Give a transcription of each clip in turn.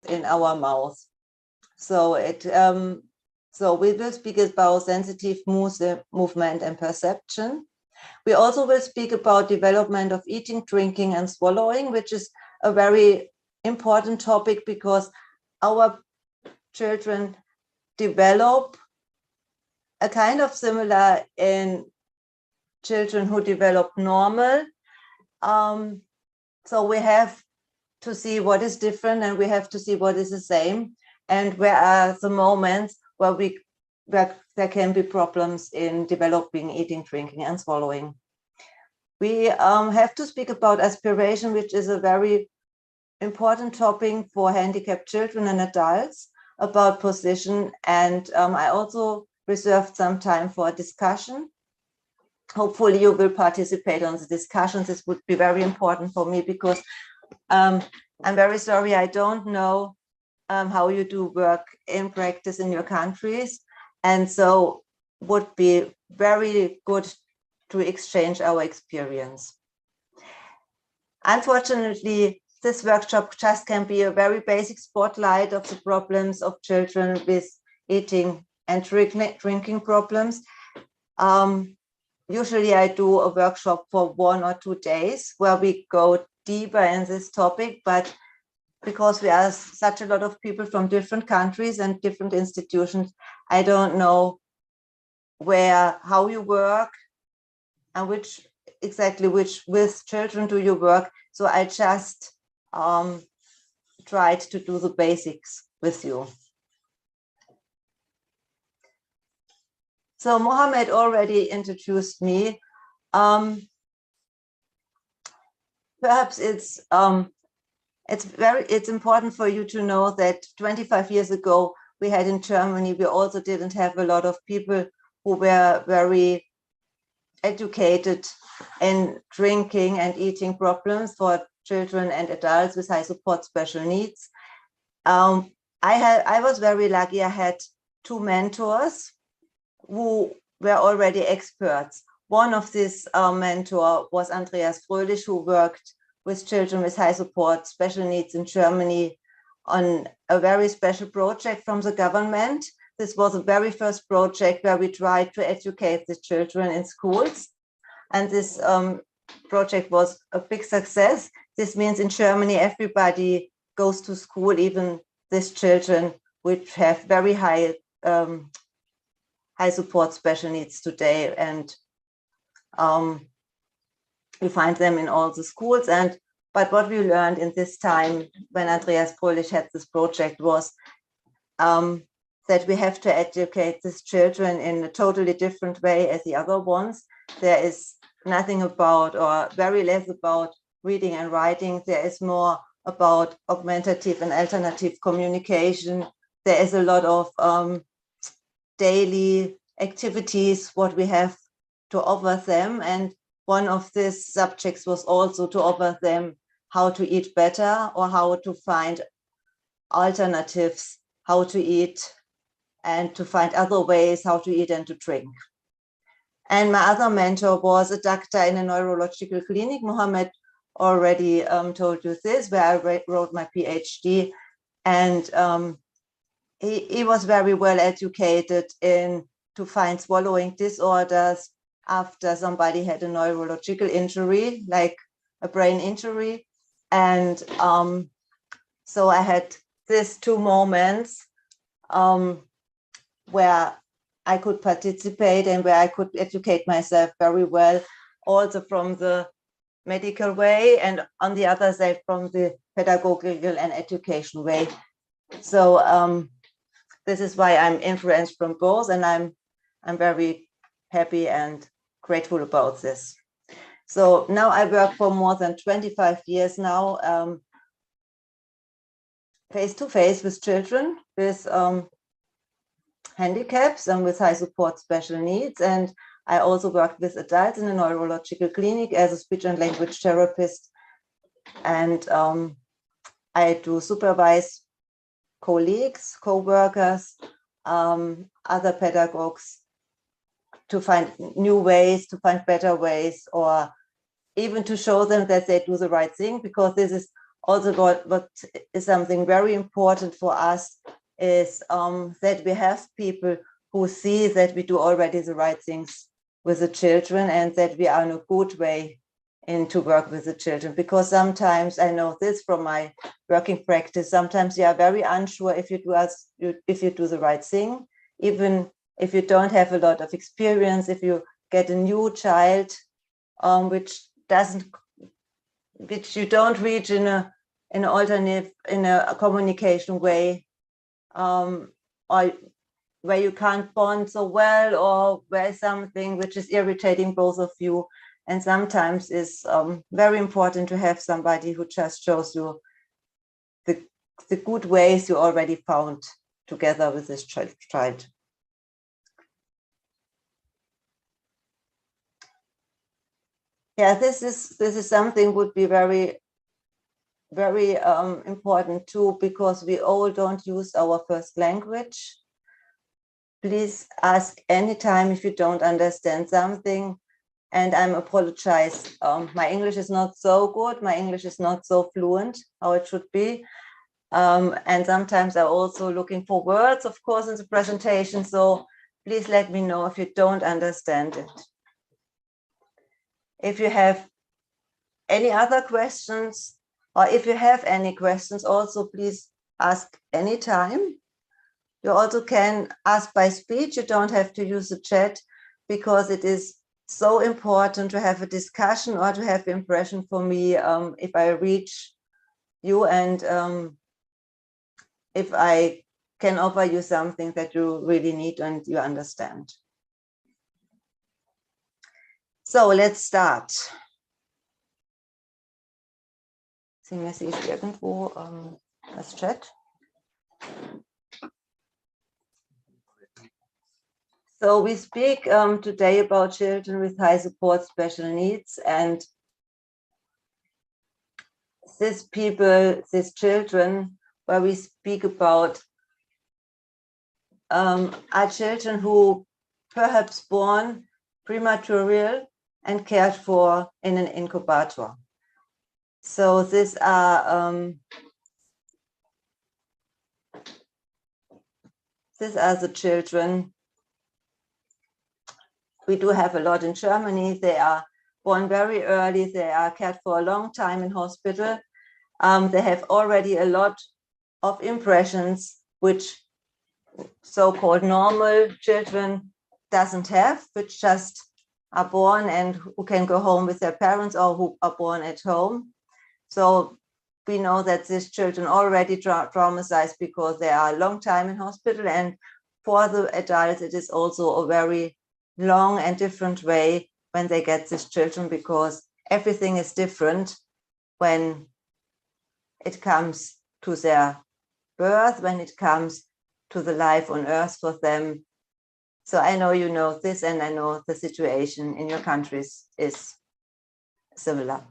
in our mouth. So we will speak about sensitive movement and perception. We also will speak about development of eating, drinking, and swallowing, which is a very important topic because our children develop a kind of similar in children who develop normal. So we have to see what is different and we have to see what is the same, and where are the moments where there can be problems in developing eating, drinking, and swallowing. We have to speak about aspiration, which is a very important topic for handicapped children and adults, about position, and I also reserved some time for a discussion. Hopefully you will participate on the discussions. This would be very important for me because I'm very sorry, I don't know how you do work in practice in your countries. And so would be very good to exchange our experience. Unfortunately, this workshop just can be a very basic spotlight of the problems of children with eating and drinking problems. Usually I do a workshop for 1 or 2 days where we go deeper in this topic, but because we are such a lot of people from different countries and different institutions, I don't know how you work and which with children do you work. So I just tried to do the basics with you. So Mohammed already introduced me. Perhaps it's important for you to know that 25 years ago we had in Germany, we also didn't have a lot of people who were very educated in drinking and eating problems for children and adults with high support special needs. I was very lucky. I had 2 mentors who were already experts. One of these mentor was Andreas Fröhlich, who worked with children with high support special needs in Germany on a very special project from the government. This was the very first project where we tried to educate the children in schools. And this project was a big success. This means in Germany, everybody goes to school, even these children which have very high support special needs today. And we find them in all the schools. But what we learned in this time when Andreas Fröhlich had this project was that we have to educate these children in a totally different way as the other ones. There is nothing about, or very less about, reading and writing. There is more about augmentative and alternative communication. There is a lot of daily activities what we have to offer them, and one of these subjects was also to offer them how to eat better or how to find alternatives, how to eat and to find other ways how to eat and to drink. And my other mentor was a doctor in a neurological clinic. Mohammed already told you this, where I wrote my PhD, and he was very well educated in to find swallowing disorders after somebody had a neurological injury, like a brain injury. And so I had these 2 moments where I could participate and where I could educate myself very well, also from the medical way and on the other side from the pedagogical and education way. So this is why I'm influenced from both, and I'm very happy and grateful about this. So now I work for more than 25 years now, face-to-face with children with handicaps and with high support special needs. And I also worked with adults in a neurological clinic as a speech and language therapist. And I do supervise colleagues, co-workers, other pedagogues to find new ways, to find better ways, or even to show them that they do the right thing, because this is also what is something very important for us is that we have people who see that we do already the right things with the children and that we are in a good way to work with the children. Because sometimes, I know this from my working practice, sometimes you are very unsure if you do the right thing, even if you don't have a lot of experience, if you get a new child, which you don't reach in a communication way, or where you can't bond so well, or where something which is irritating both of you. And sometimes it's very important to have somebody who just shows you the good ways you already found together with this child. Yeah, this is something would be very, very important too, because we all don't use our first language. Please ask anytime if you don't understand something. And I apologize. My English is not so good. My English is not so fluent how it should be. And sometimes I'm also looking for words, of course, in the presentation. So please let me know if you don't understand it. If you have any other questions, or if you have any questions, also please ask anytime. You also can ask by speech. You don't have to use the chat, because it is so important to have a discussion or to have impression for me if I reach you and if I can offer you something that you really need and you understand. So let's start. Sehe ich irgendwo das Chat? So we speak today about children with high support special needs, and these children where we speak about are children who perhaps born prematurely and cared for in an incubator. So these are the children. We do have a lot in Germany. They are born very early. They are cared for a long time in hospital. They have already a lot of impressions which so-called normal children doesn't have, which just are born and who can go home with their parents or who are born at home. So we know that these children already traumatized because they are a long time in hospital, and for the adults it is also a very long and different way when they get these children, because everything is different when it comes to their birth, when it comes to the life on earth for them. So I know you know this, and I know the situation in your countries is similar.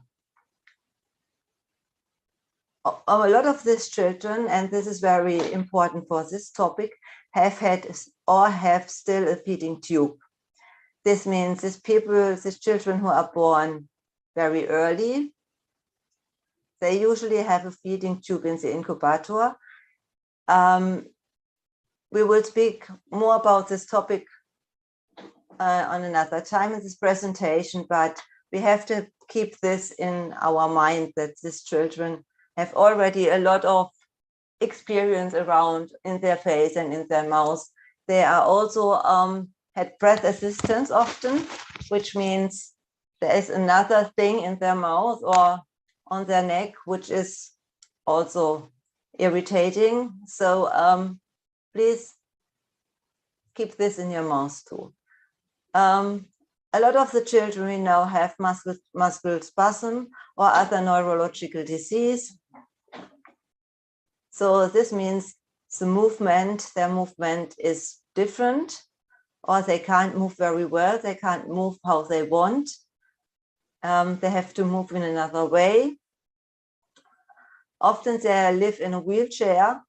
A lot of these children, and this is very important for this topic, have had or have still a feeding tube. This means these children who are born very early, they usually have a feeding tube in the incubator. We will speak more about this topic on another time in this presentation, but we have to keep this in our mind, that these children have already a lot of experience around in their face and in their mouth. They are also had breath assistance often, which means there is another thing in their mouth or on their neck, which is also irritating. So please keep this in your mouth too. A lot of the children we know have muscle spasm or other neurological disease. So this means their movement is different, or they can't move very well. They can't move how they want. They have to move in another way. Often they live in a wheelchair.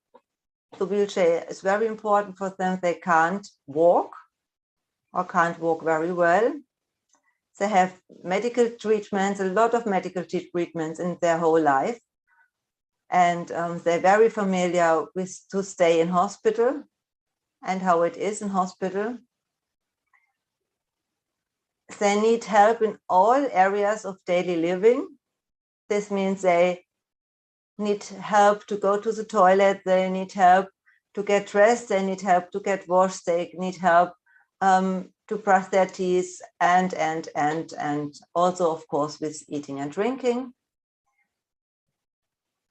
The wheelchair is very important for them. They can't walk or can't walk very well. They have medical treatments, a lot of medical treatments in their whole life. and they're very familiar with to stay in hospital and how it is in hospital. They need help in all areas of daily living. This means they need help to go to the toilet, they need help to get dressed, they need help to get washed, they need help to brush their teeth, and also, of course, with eating and drinking.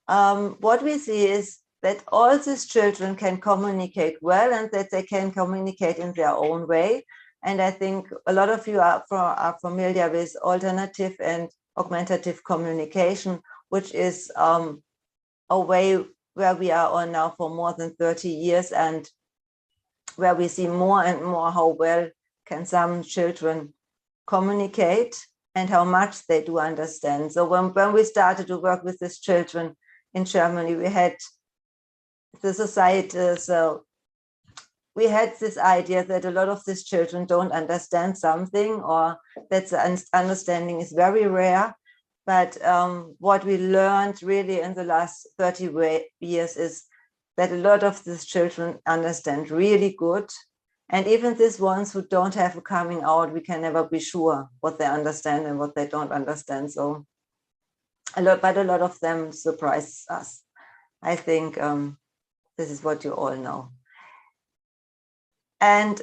What we see is that all these children can communicate well and that they can communicate in their own way. And I think a lot of you are familiar with alternative and augmentative communication, which is a way where we are on now for more than 30 years, and where we see more and more how well can some children communicate and how much they do understand. So when we started to work with these children in Germany, we had the society, so we had this idea that a lot of these children don't understand something, or that the understanding is very rare. But what we learned really in the last 30 years is that a lot of these children understand really good. And even these ones who don't have a coming out, we can never be sure what they understand and what they don't understand. So a lot of them surprise us. I think this is what you all know. And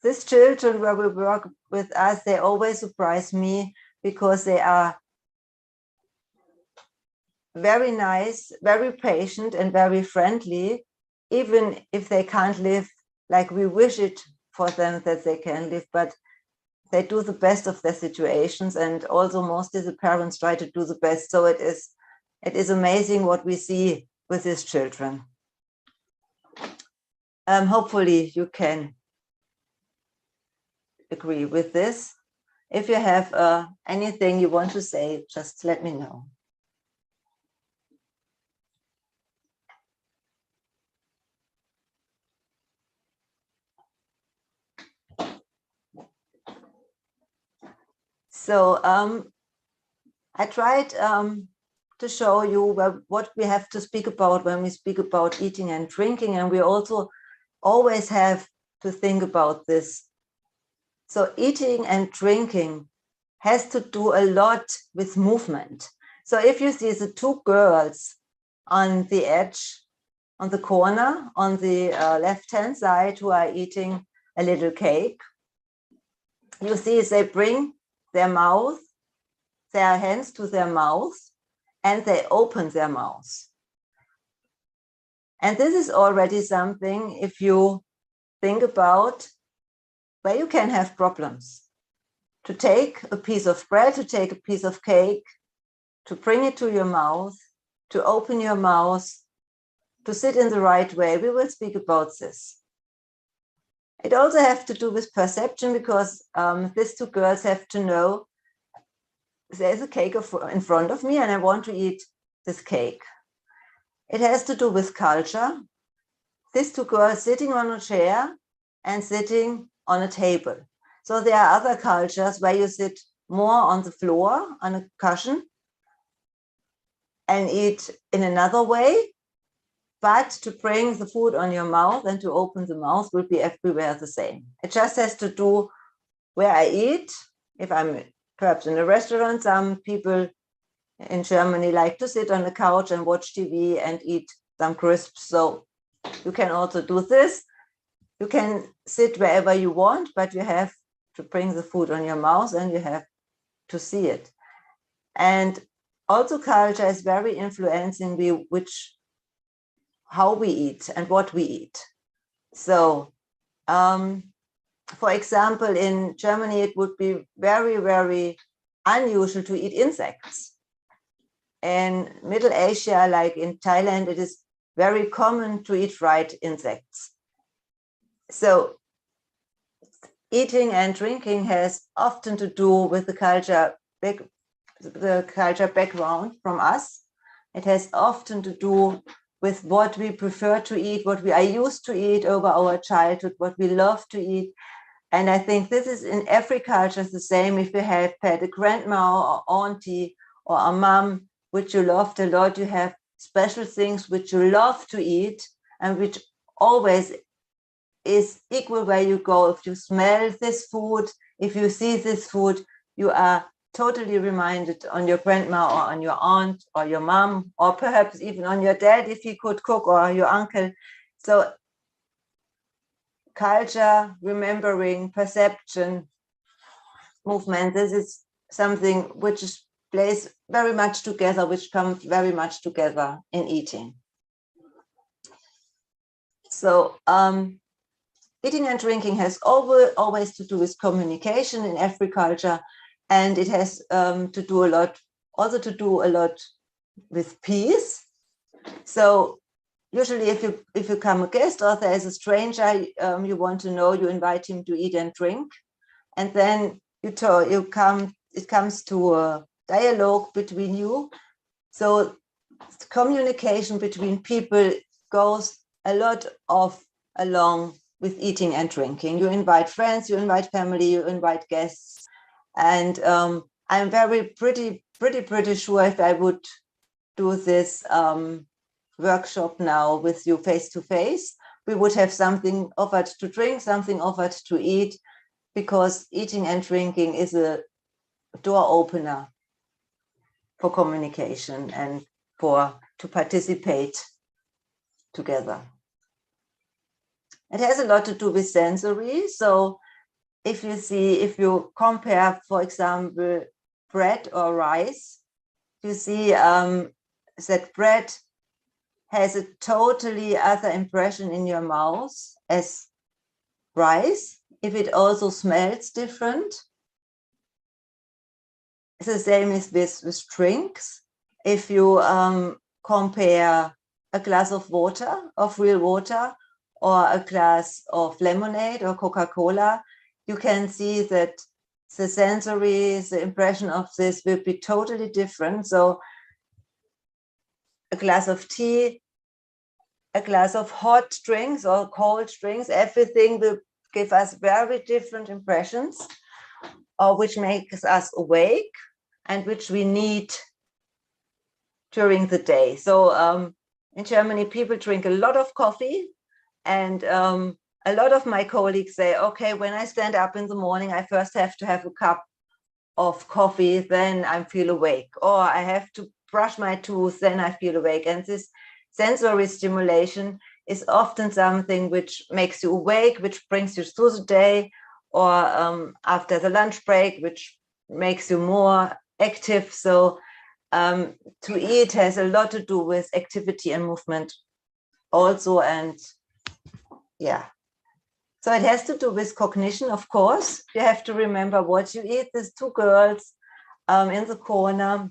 these children where we work with us, they always surprise me because they are very nice, very patient, and very friendly, even if they can't live like we wish it for them that they can live, but they do the best of their situations, and also mostly the parents try to do the best. So it is amazing what we see with these children. Hopefully you can agree with this. If you have anything you want to say, just let me know. So I tried to show you what we have to speak about when we speak about eating and drinking, and we also always have to think about this. So eating and drinking has to do a lot with movement. So if you see the two girls on the edge, on the corner, on the left-hand side, who are eating a little cake, you see they bring their mouth, their hands to their mouth, and they open their mouth. And this is already something, if you think about, where you can have problems. To take a piece of bread, to take a piece of cake, to bring it to your mouth, to open your mouth, to sit in the right way. We will speak about this. It also has to do with perception, because these two girls have to know there's a cake in front of me and I want to eat this cake. It has to do with culture. These two girls sitting on a chair and sitting on a table. So there are other cultures where you sit more on the floor, on a cushion, and eat in another way. But to bring the food on your mouth and to open the mouth will be everywhere the same. It just has to do where I eat. If I'm perhaps in a restaurant, some people in Germany like to sit on the couch and watch TV and eat some crisps. So you can also do this. You can sit wherever you want, but you have to bring the food on your mouth and you have to see it. And also culture is very influencing how we eat and what we eat. So, for example, in Germany, it would be very, very unusual to eat insects. In Middle Asia, like in Thailand, it is very common to eat fried insects. So eating and drinking has often to do with the culture background from us. It has often to do with what we prefer to eat, what we are used to eat over our childhood, what we love to eat. And I think this is in every culture the same. If we have had a grandma or auntie or a mom which you loved a lot. You have special things which you love to eat and which always is equal where you go. If you smell this food, if you see this food, you are totally reminded on your grandma or on your aunt or your mom, or perhaps even on your dad if he could cook, or your uncle. So culture, remembering, perception, movement, this is something which plays very much together, which comes very much together in eating. So eating and drinking has always to do with communication in every culture, and it has to do a lot with peace. So usually if you come a guest or there is a stranger you want to know, you invite him to eat and drink, and then it comes to a dialogue between you. So communication between people goes a lot along with eating and drinking. You invite friends, you invite family, you invite guests, and I'm pretty sure if I would do this workshop now with you face to face, we would have something offered to drink, something offered to eat, because eating and drinking is a door opener for communication and to participate together. It has a lot to do with sensory. So if you compare, for example, bread or rice, you see that bread has a totally other impression in your mouth as rice, if it also smells different. It's the same as with drinks. If you compare a glass of water, of real water, or a glass of lemonade or Coca-Cola, you can see that the sensory, the impression of this will be totally different. So a glass of tea, a glass of hot drinks or cold drinks, everything will give us very different impressions, or which makes us awake and which we need during the day. So in Germany, people drink a lot of coffee, and a lot of my colleagues say, okay, when I stand up in the morning, I first have to have a cup of coffee, then I feel awake, or I have to brush my teeth, then I feel awake. And this sensory stimulation is often something which makes you awake, which brings you through the day, or after the lunch break, which makes you more active. So to eat has a lot to do with activity and movement also. And yeah, so it has to do with cognition, of course. You have to remember what you eat. There's two girls in the corner.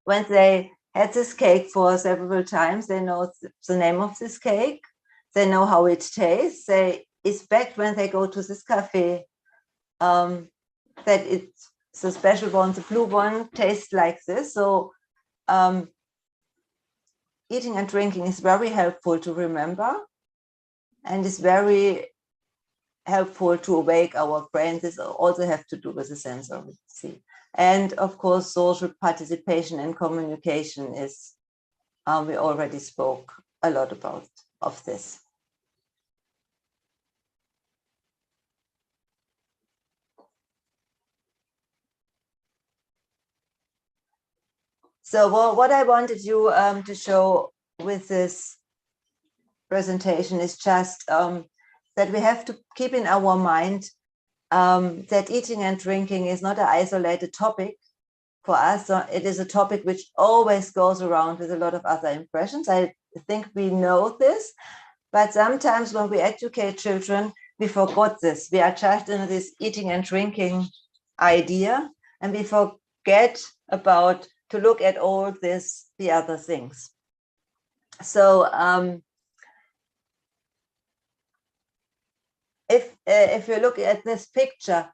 When they had this cake for several times, they know the name of this cake. They know how it tastes. They expect when they go to this cafe that it's the special one, the blue one, tastes like this. So eating and drinking is very helpful to remember, and it's very helpful to awake our brain. This also have to do with the sensory. And of course, social participation and communication is, we already spoke a lot about of this. So what I wanted you to show with this presentation is just that we have to keep in our mind that eating and drinking is not an isolated topic for us. So it is a topic which always goes around with a lot of other impressions. I think we know this, but sometimes when we educate children, we forgot this. We are just in this eating and drinking idea, and we forget about to look at all the other things. So if you look at this picture,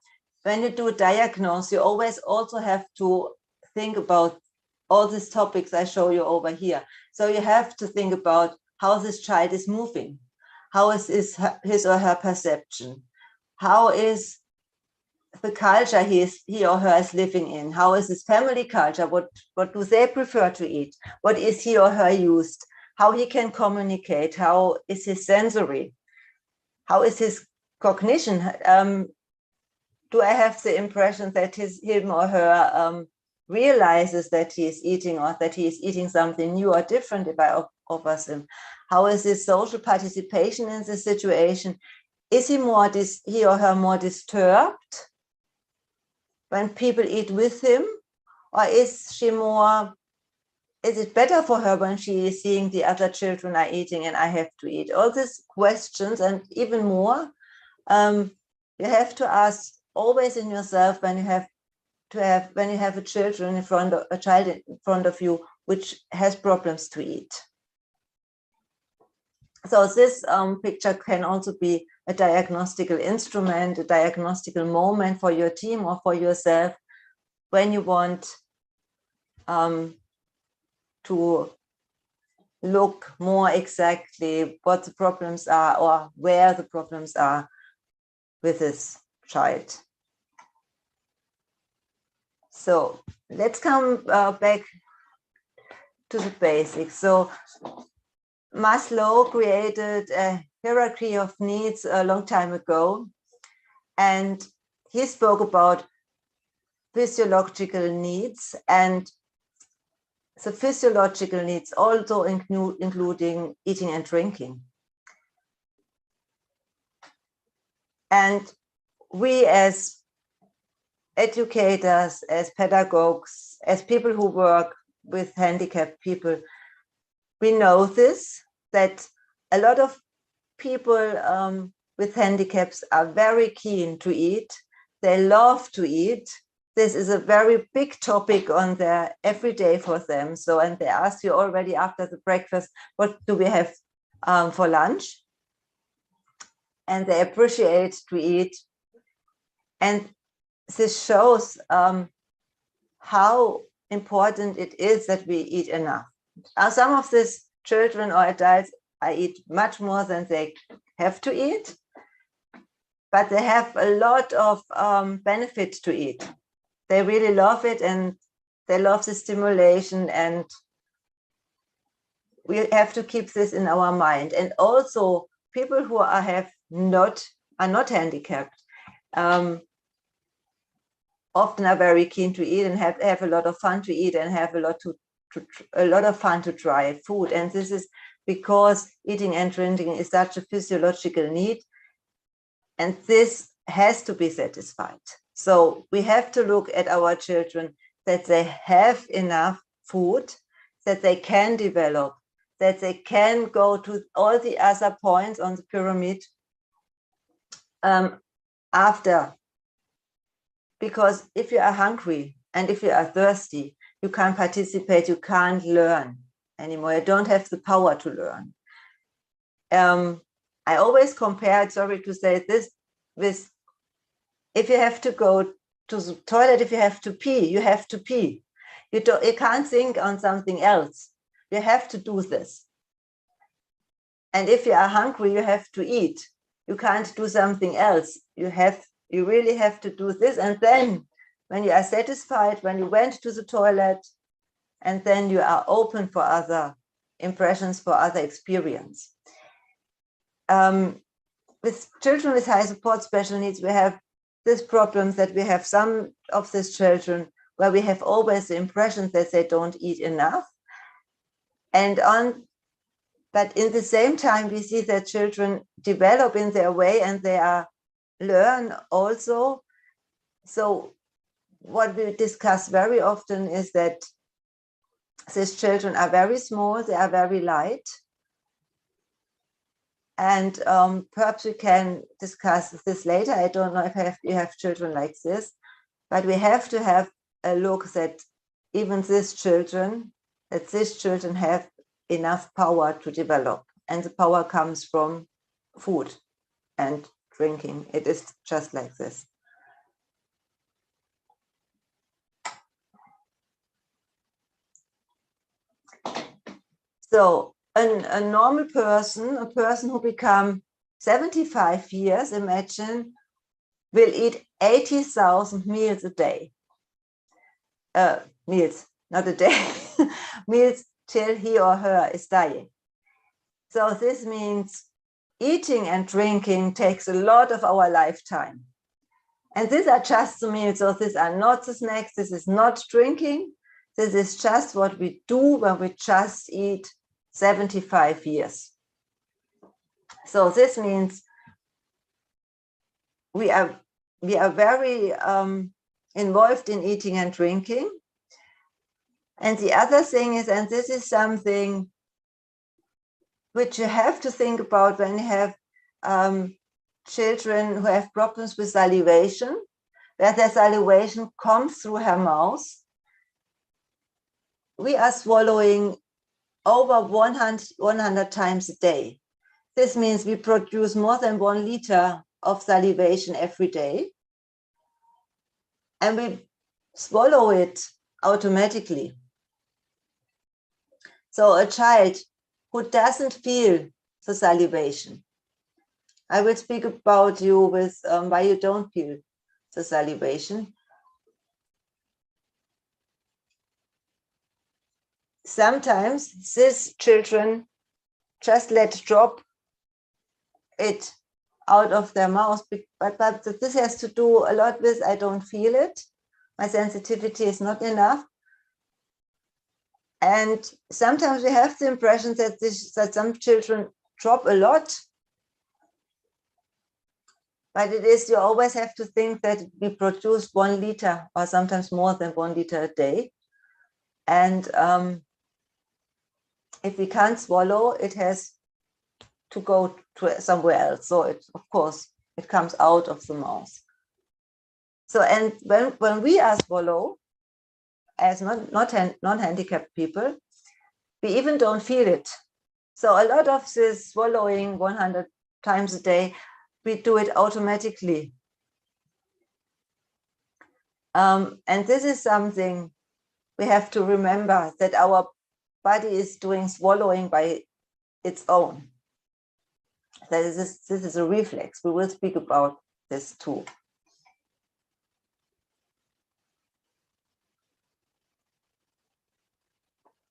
when you do a diagnosis, you always also have to think about all these topics I show you over here. So you have to think about how this child is moving, how is his or her perception, how is the culture he or her is living in. How is his family culture? What do they prefer to eat? What is he or her used? How he can communicate? How is his sensory? How is his cognition? Do I have the impression that him or her realizes that he is eating, or that he is eating something new or different if I offer him? How is his social participation in the situation? Is he or her more disturbed when people eat with him? Or is it better for her when she is seeing the other children are eating and I have to eat? All these questions and even more, you have to ask always in yourself when you have a child in front of you which has problems to eat. So this picture can also be a diagnostical instrument, a diagnostical moment for your team or for yourself when you want to look more exactly what the problems are or where the problems are with this child. So let's come back to the basics. So Maslow created a hierarchy of needs a long time ago, and he spoke about physiological needs, and the physiological needs also including eating and drinking. And we as educators, as pedagogues, as people who work with handicapped people, we know this, that a lot of people with handicaps are very keen to eat. They love to eat. This is a very big topic on their everyday for them. So, and they ask you already after the breakfast, what do we have for lunch? And they appreciate to eat. And this shows how important it is that we eat enough. Some of these children or adults eat much more than they have to eat, but they have a lot of benefits to eat. They really love it, and they love the stimulation, and we have to keep this in our mind. And also people who are not handicapped often are very keen to eat and have a lot of fun to eat and have a lot of fun to try food. And this is because eating and drinking is such a physiological need, and this has to be satisfied. So we have to look at our children, that they have enough food, that they can develop, that they can go to all the other points on the pyramid after. Because if you are hungry and if you are thirsty, you can't participate, you can't learn anymore. You don't have the power to learn. I always compare, sorry to say this, with if you have to go to the toilet, if you have to pee, you have to pee. You can't think on something else. You have to do this. And if you are hungry, you have to eat. You can't do something else. You really have to do this. And then when you are satisfied, when you went to the toilet, and then you are open for other impressions, for other experience. With children with high support special needs, we have this problem that we have some of these children where we have always the impression that they don't eat enough. But in the same time, we see that children develop in their way and they learn also. So what we discuss very often is that these children are very small, they are very light. And perhaps we can discuss this later. I don't know if you have children like this, but we have to have a look that even these children have enough power to develop. And the power comes from food and drinking. It is just like this. So a normal person, a person who becomes 75 years, imagine, will eat 80,000 meals a day. Meals, not a day, meals till he or her is dying. So this means eating and drinking takes a lot of our lifetime. And these are just the meals, so these are not the snacks, this is not drinking, this is just what we do when we just eat 75 years. So this means we are very involved in eating and drinking. And the other thing is, and this is something which you have to think about when you have children who have problems with salivation, where their salivation comes through her mouth. We are swallowing over 100 times a day. This means we produce more than 1 liter of salivation every day. And we swallow it automatically. So a child who doesn't feel the salivation, I will speak about you with why you don't feel the salivation. Sometimes these children just let drop it out of their mouth, but this has to do a lot with I don't feel it. My sensitivity is not enough. And sometimes we have the impression that some children drop a lot. But it is, you always have to think that we produce 1 liter or sometimes more than 1 liter a day. And if we can't swallow, it has to go to somewhere else. So it, of course, it comes out of the mouth. So, and when we are swallow, as non-handicapped people, we even don't feel it. So a lot of this swallowing 100 times a day, we do it automatically. And this is something we have to remember, that our body is doing swallowing by its own. That is, this is a reflex. We will speak about this too.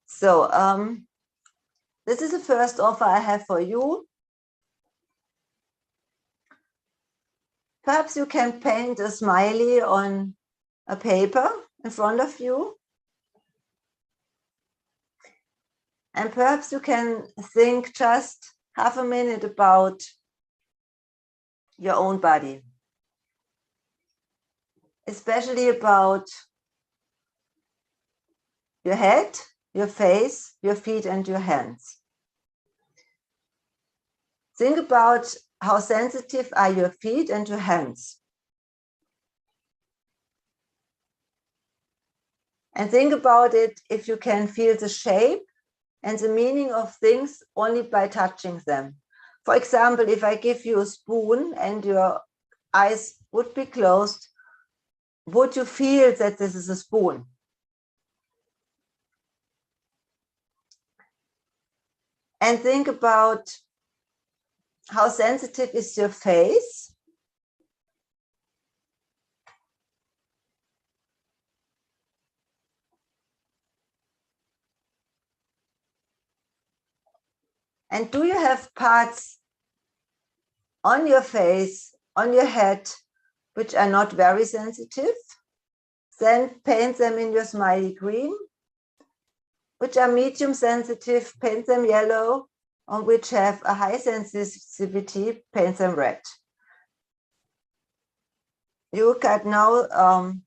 So this is the first offer I have for you. Perhaps you can paint a smiley on a paper in front of you. And perhaps you can think just half a minute about your own body, especially about your head, your face, your feet, and your hands. Think about how sensitive are your feet and your hands. And think about it if you can feel the shape and the meaning of things only by touching them. For example, if I give you a spoon and your eyes would be closed, would you feel that this is a spoon? And think about how sensitive is your face? And do you have parts on your face, on your head, which are not very sensitive? Then paint them in your smiley green. Which are medium sensitive, paint them yellow. On which have a high sensitivity, paint them red. You got now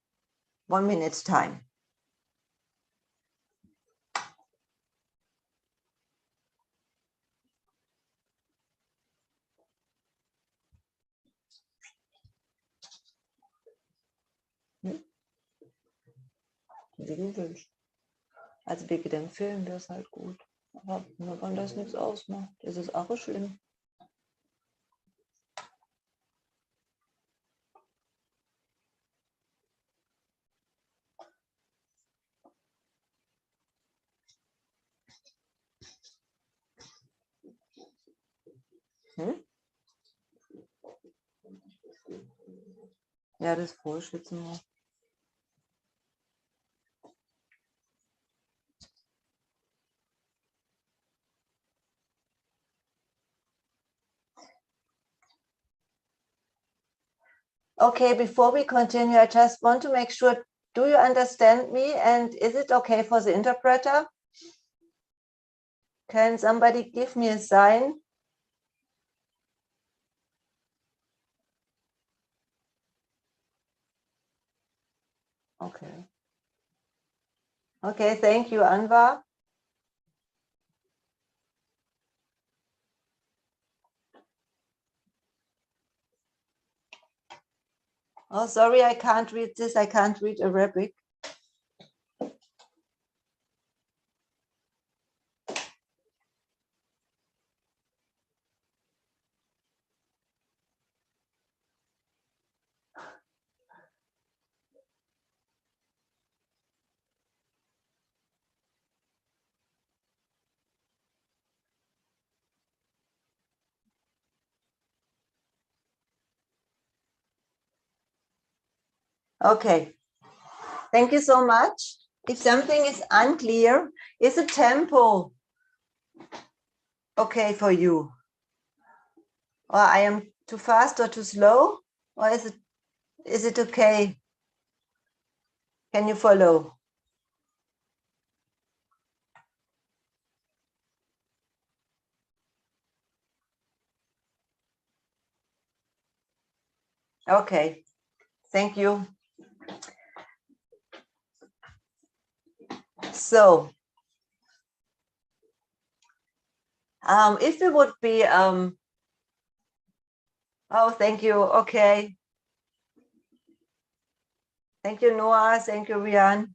1 minute time. Wie du willst. Also wegen dem Film wäre es halt gut. Aber wenn das nichts ausmacht, ist es auch schlimm. Hm? Ja, das Vorschützen mal. Okay, before we continue, I just want to make sure, do you understand me? And is it okay for the interpreter? Can somebody give me a sign? Okay. Okay, thank you, Anwar. Oh, sorry, I can't read this. I can't read Arabic. Okay, thank you so much. If something is unclear, is the tempo okay for you? Or I am too fast or too slow? Or is it okay? Can you follow? Okay, thank you. So, if it would be, oh, thank you. Okay. Thank you, Noah. Thank you, Rian.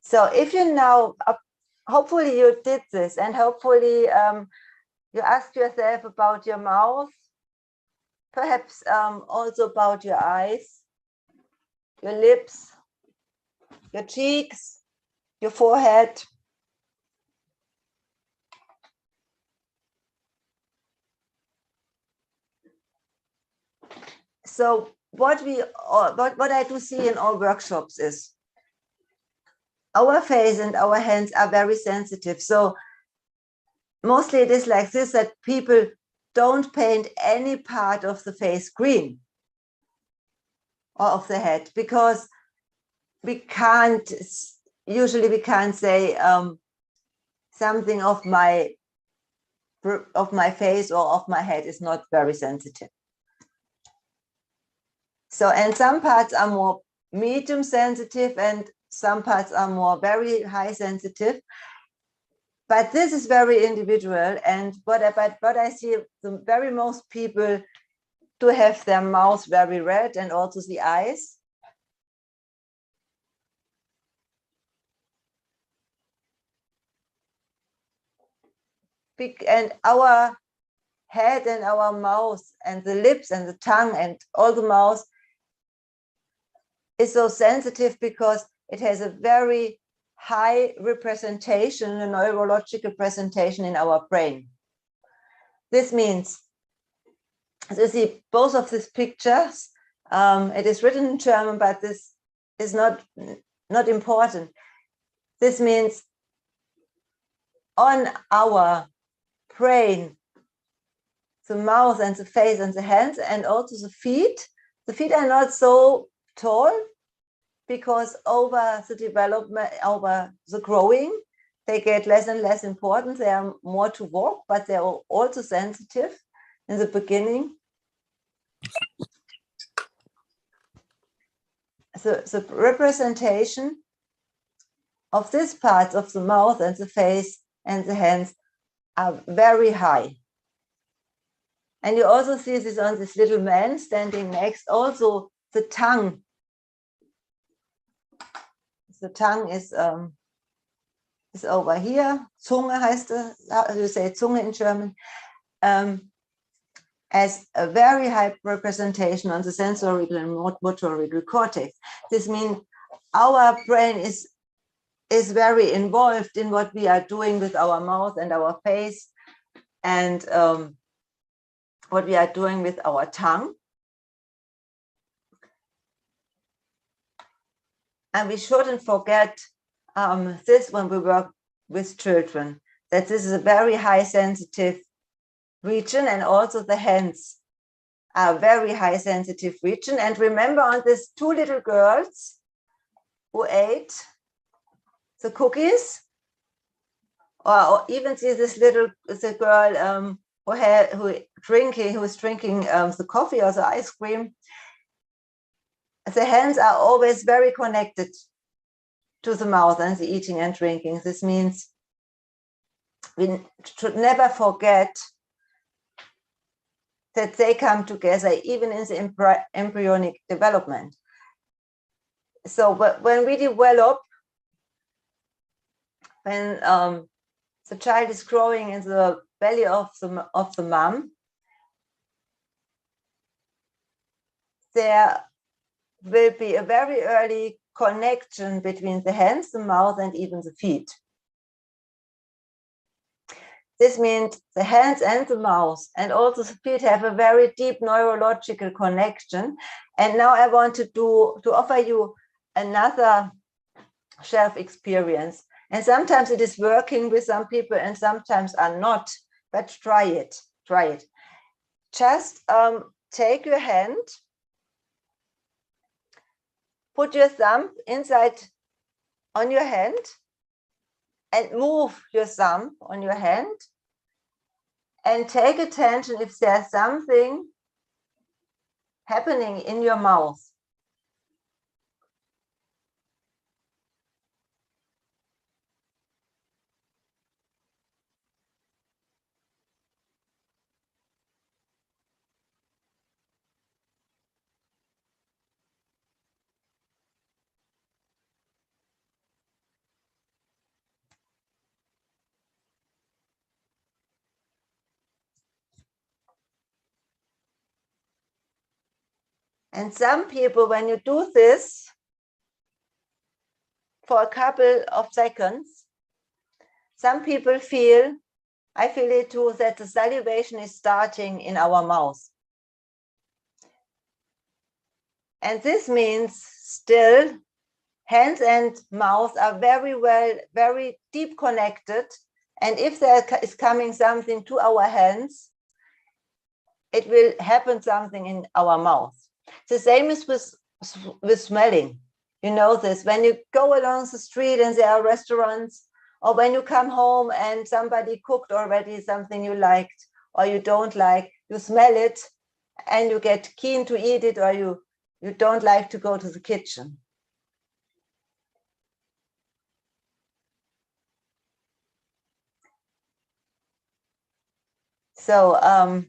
So if you now, hopefully you did this, and hopefully you asked yourself about your mouth, perhaps also about your eyes, your lips, your cheeks, your forehead. So what I do see in all workshops is our face and our hands are very sensitive. So mostly it is like this, that people don't paint any part of the face green or of the head, because we can't say something of my face or of my head is not very sensitive. So, and some parts are more medium sensitive and some parts are more very high sensitive. But this is very individual. And what I see, the very most people do have their mouth very red and also the eyes. And our head and our mouth and the lips and the tongue and all the mouth is so sensitive because it has a very high representation, a neurological presentation in our brain. This means, as you see, both of these pictures, it is written in German, but this is not important. This means on our brain, the mouth and the face and the hands and also the feet are not so tall, because over the development, over the growing, they get less and less important. They are more to walk, but they are also sensitive in the beginning. So the representation of these parts of the mouth and the face and the hands are very high. And you also see this on this little man standing next. Also the tongue. The tongue is over here. Zunge heißt es, you say Zunge in German, as a very high representation on the sensorical and motorical cortex. This means our brain is very involved in what we are doing with our mouth and our face. And what we are doing with our tongue. And we shouldn't forget this when we work with children, that this is a very high sensitive region, and also the hands are a very high sensitive region. And remember on these two little girls who ate the cookies, or even see this little girl who was drinking the coffee or the ice cream. The hands are always very connected to the mouth and the eating and drinking. This means we should never forget that they come together even in the embryonic development. So when we develop, when the child is growing in the belly of the mom, there will be a very early connection between the hands, the mouth, and even the feet. This means the hands and the mouth and also the feet have a very deep neurological connection. And now I want to offer you another shelf experience. And sometimes it is working with some people and sometimes are not, but try it. Just take your hand, put your thumb inside on your hand and move your thumb on your hand, and take attention if there's something happening in your mouth. And some people, when you do this for a couple of seconds, some people feel, I feel it too, that the salivation is starting in our mouth. And this means still hands and mouth are very deep connected. And if there is coming something to our hands, it will happen something in our mouth. The same is with smelling. You know this, when you go along the street and there are restaurants, or when you come home and somebody cooked already something you liked or you don't like, you smell it and you get keen to eat it, or you don't like to go to the kitchen. So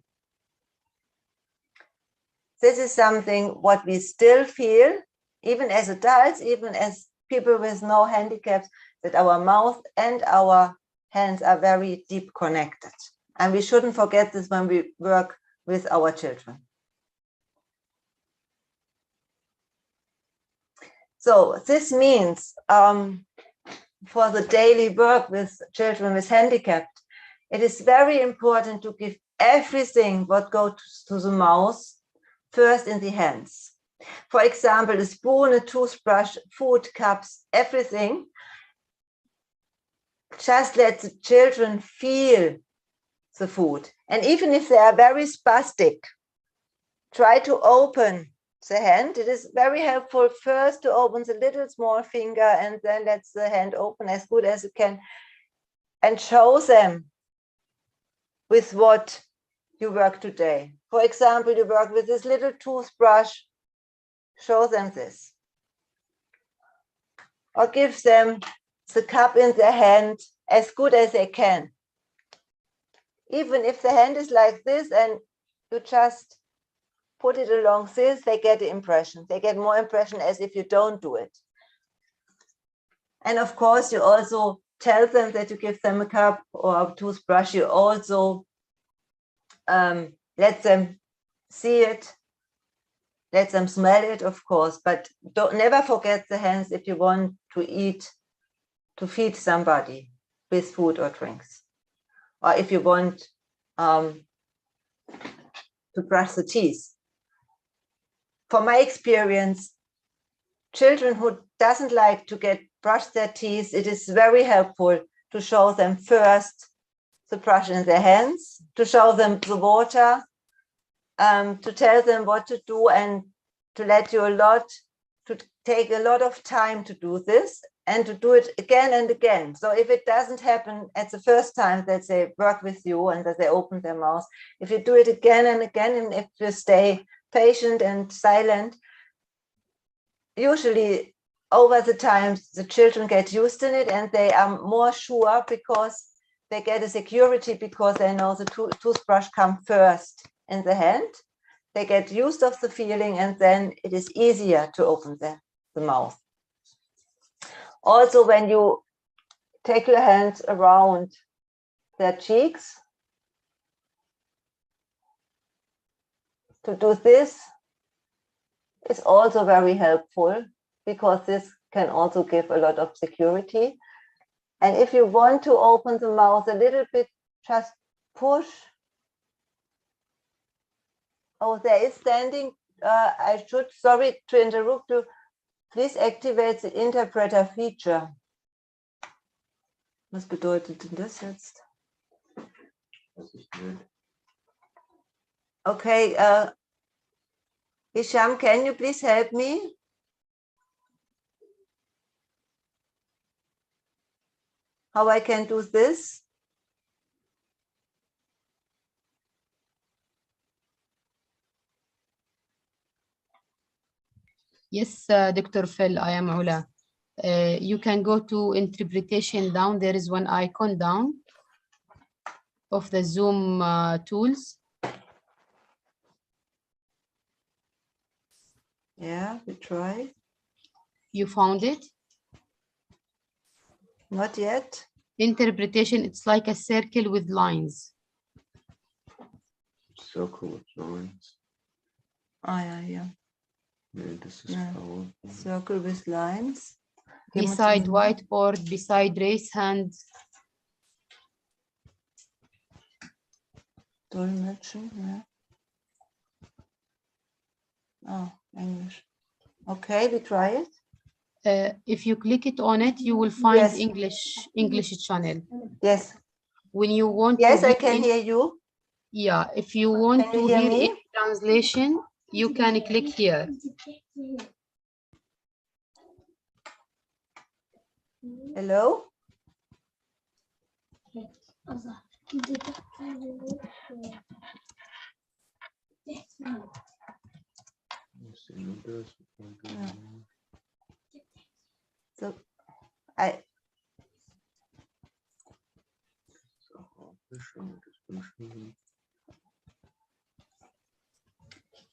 this is something what we still feel, even as adults, even as people with no handicaps, that our mouth and our hands are very deep connected. And we shouldn't forget this when we work with our children. So this means for the daily work with children with handicap, it is very important to give everything what goes to the mouth first in the hands. For example, a spoon, a toothbrush, food, cups, everything. Just let the children feel the food. And even if they are very spastic, try to open the hand. It is very helpful first to open the little small finger and then let the hand open as good as you can, and show them with what you work today. For example, you work with this little toothbrush, show them this. Or give them the cup in their hand as good as they can. Even if the hand is like this and you just put it along this, they get the impression. They get more impression as if you don't do it. And of course, you also tell them that you give them a cup or a toothbrush. You also let them see it, let them smell it, of course, but never forget the hands if you want to feed somebody with food or drinks. Or if you want to brush the teeth. From my experience, children who doesn't like to brush their teeth, it is very helpful to show them first the brush in their hands, to show them the water, to tell them what to do, and to take a lot of time to do this and to do it again and again. So if it doesn't happen at the first time that they work with you and that they open their mouth, if you do it again and again, and if you stay patient and silent, usually over the time the children get used to it and they are more sure because they get a security because they know the toothbrush comes first in the hand. They get used of the feeling and then it is easier to open the mouth. Also, when you take your hands around their cheeks, to do this is also very helpful because this can also give a lot of security. And if you want to open the mouth a little bit, just push. Oh, there is standing. Sorry to interrupt you. Please activate the interpreter feature. Was bedeutet denn das jetzt? Okay, Hisham, can you please help me? How I can do this? Yes, Dr. Phil, I am Ula. You can go to interpretation down. There is one icon down of the Zoom tools. Yeah, we try. You found it? Not yet. Interpretation, it's like a circle with lines. Circle with lines. Oh, yeah. Yeah, this is power. Circle with lines. Beside whiteboard, beside raise hand. Dolmetschen, yeah. Oh, English. Okay, we try it. If you click it on it, you will find Yes. English channel. Yes. When you want Yes, to I can hear you. Yeah, if you want Can to you hear hear me? in translation, you can click here. Hello? So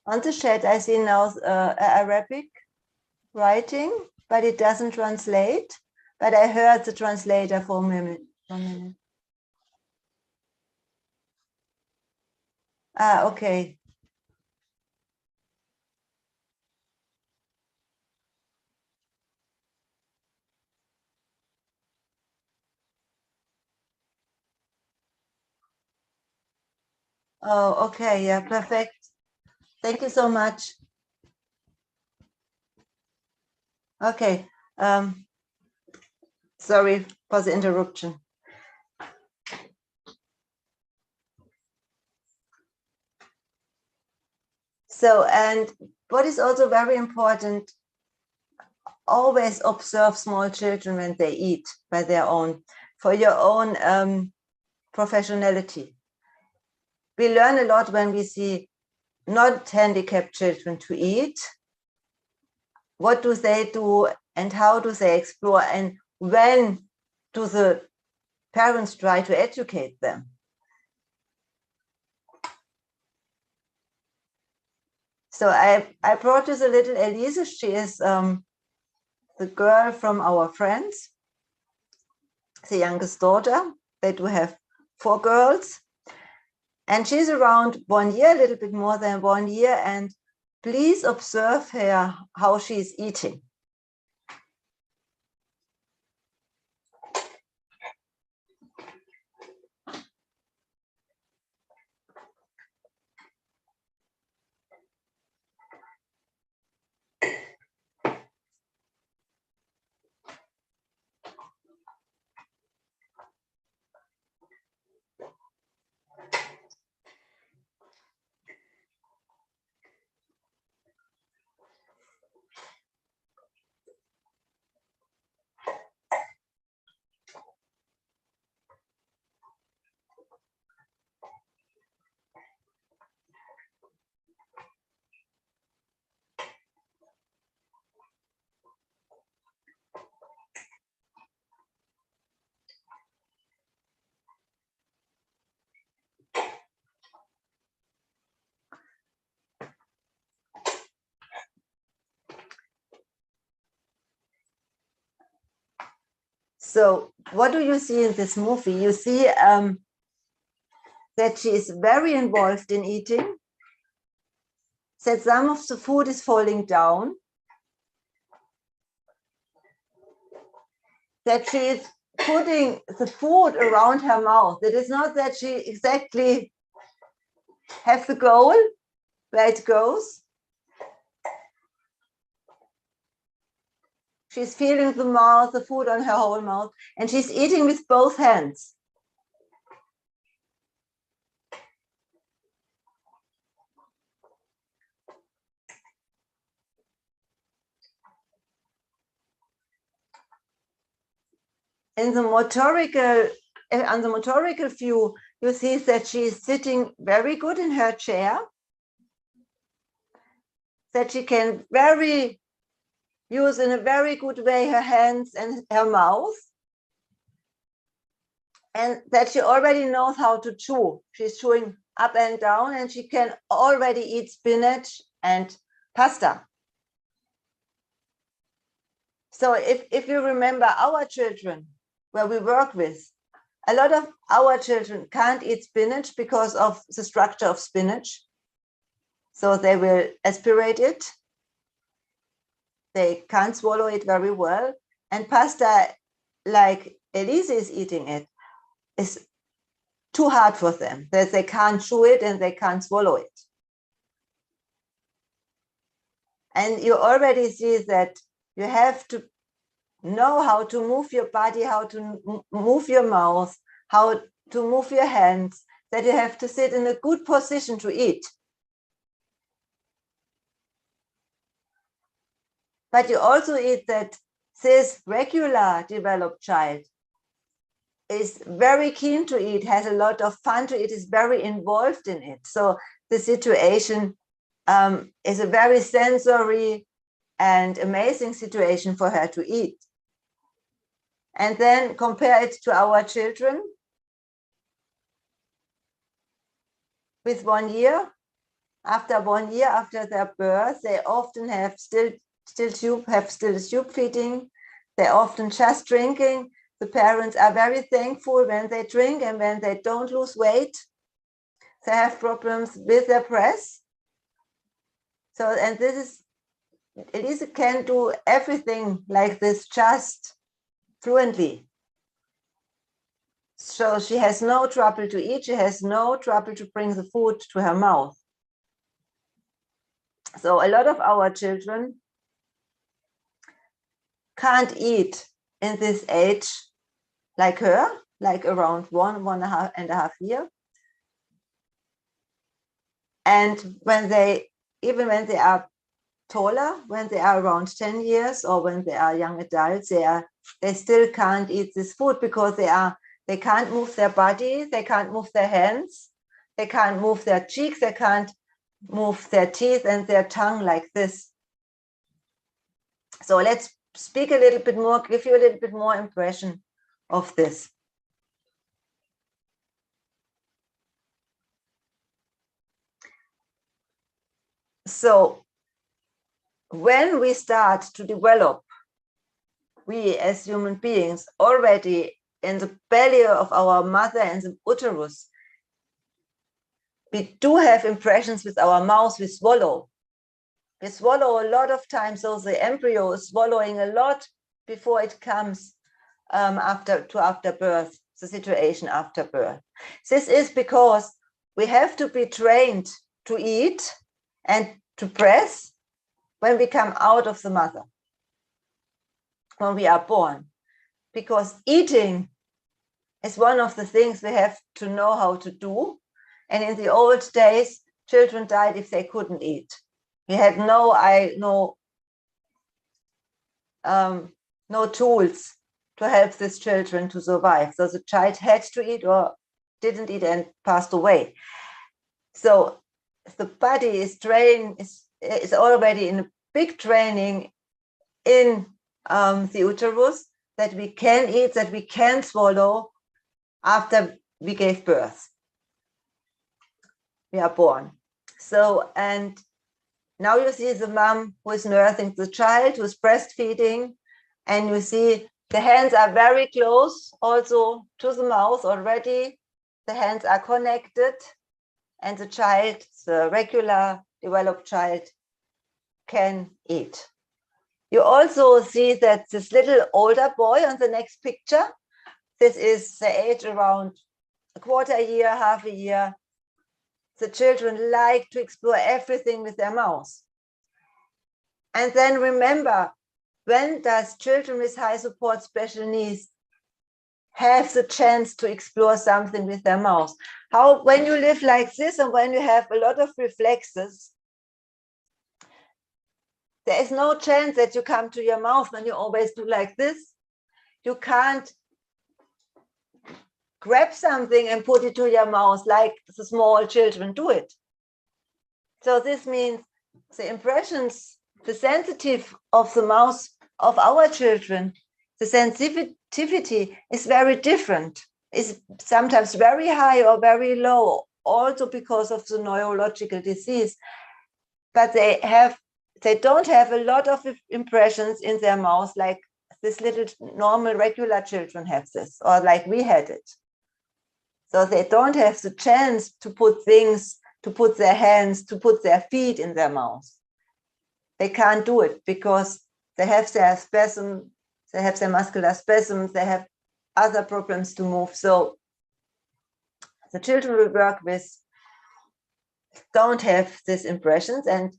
on the chat, I see now Arabic writing, but it doesn't translate. But I heard the translator for a minute. Ah, okay. Oh, okay. Yeah, perfect. Thank you so much. Okay. Sorry for the interruption. So, and what is also very important, always observe small children when they eat by their own, for your own professionality. We learn a lot when we see not handicapped children to eat. What do they do and how do they explore, and when do the parents try to educate them? So I brought you the little Elise. She is the girl from our friends, the youngest daughter. They do have 4 girls. And she's around 1 year, a little bit more than 1 year. And please observe her, how she's eating. So what do you see in this movie? You see that she is very involved in eating, that some of the food is falling down, that she is putting the food around her mouth. It is not that she exactly has the goal where it goes. She's feeling the mouth, the food on her whole mouth, and she's eating with both hands. In the motorical, on the motorical view, you see that she is sitting very good in her chair, that she can use in a very good way her hands and her mouth, and that she already knows how to chew. She's chewing up and down, and she can already eat spinach and pasta. So if you remember our children, where we work with, a lot of our children can't eat spinach because of the structure of spinach. So they will aspirate it. They can't swallow it very well. And pasta, like Elise is eating it, is too hard for them. That they can't chew it and they can't swallow it. And you already see that you have to know how to move your body, how to move your mouth, how to move your hands, that you have to sit in a good position to eat. But you also eat that this regular developed child is very keen to eat, has a lot of fun to eat, is very involved in it. So the situation is a very sensory and amazing situation for her to eat. And then compare it to our children with 1 year. After 1 year after their birth, they often have still tube feeding. They're often just drinking. The parents are very thankful when they drink and when they don't lose weight. They have problems with their breath. So, and this is, Elise can do everything like this just fluently. So she has no trouble to eat. She has no trouble to bring the food to her mouth. So a lot of our children can't eat in this age like her, like around 1.5 years. And even when they are taller, when they are around 10 years or when they are young adults, they still can't eat this food because they can't move their body, they can't move their hands, they can't move their cheeks, they can't move their teeth and their tongue like this. So let's speak a little bit more, give you a little bit more impression of this. So when we start to develop, we as human beings already in the belly of our mother and the uterus, we do have impressions with our mouth. We swallow a lot of times. So the embryo is swallowing a lot before it comes after birth, the situation after birth. This is because we have to be trained to eat and to breathe when we come out of the mother, when we are born, because eating is one of the things we have to know how to do. And in the old days, children died if they couldn't eat. We had no tools to help these children to survive. So the child had to eat or didn't eat and passed away. So the body is already in a big training in the uterus that we can eat, that we can swallow after we gave birth. We are born. So, and now you see the mom who is nursing the child, who is breastfeeding, and you see The hands are very close also to the mouth already. The hands are connected, and the child, the regular developed child, can eat. You also see that this little older boy on the next picture, this is the age around a quarter year, half a year. The children like to explore everything with their mouth. And then remember, when does children with high support special needs have the chance to explore something with their mouth? How, when you live like this and when you have a lot of reflexes, there is no chance that you come to your mouth when you always do like this. You can't grab something and put it to your mouth like the small children do it. So this means the impressions, the sensitive of the mouth of our children, the sensitivity is very different. It's sometimes very high or very low, also because of the neurological disease. But they don't have a lot of impressions in their mouth like this little normal regular children have this, or like we had it. So they don't have the chance to put things, to put their hands, to put their feet in their mouth. They can't do it because they have their spasm, they have their muscular spasms, they have other problems to move. So the children we work with don't have these impressions, and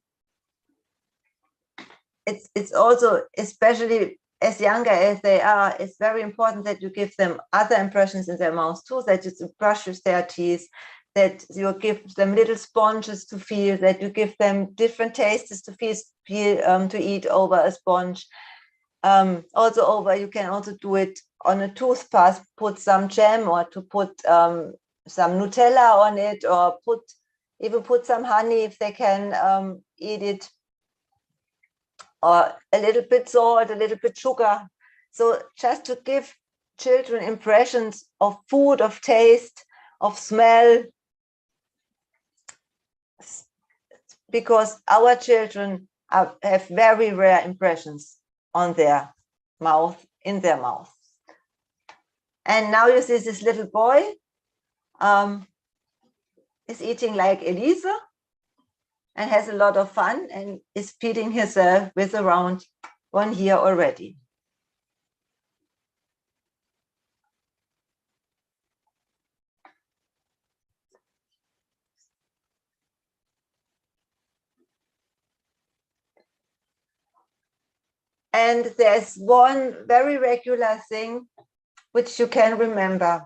it's also, especially as younger as they are, it's very important that you give them other impressions in their mouth too, that you brush with their teeth, that you give them little sponges to feel, that you give them different tastes to feel to eat over a sponge. You can also do it on a toothpaste, put some jam or to put some Nutella on it, or even put some honey if they can eat it, or a little bit salt, a little bit sugar. So just to give children impressions of food, of taste, of smell, because our children have very rare impressions on their mouth, in their mouth. And now you see this little boy is eating like Elise and has a lot of fun and is feeding himself with around 1 year already. And there's one very regular thing which you can remember.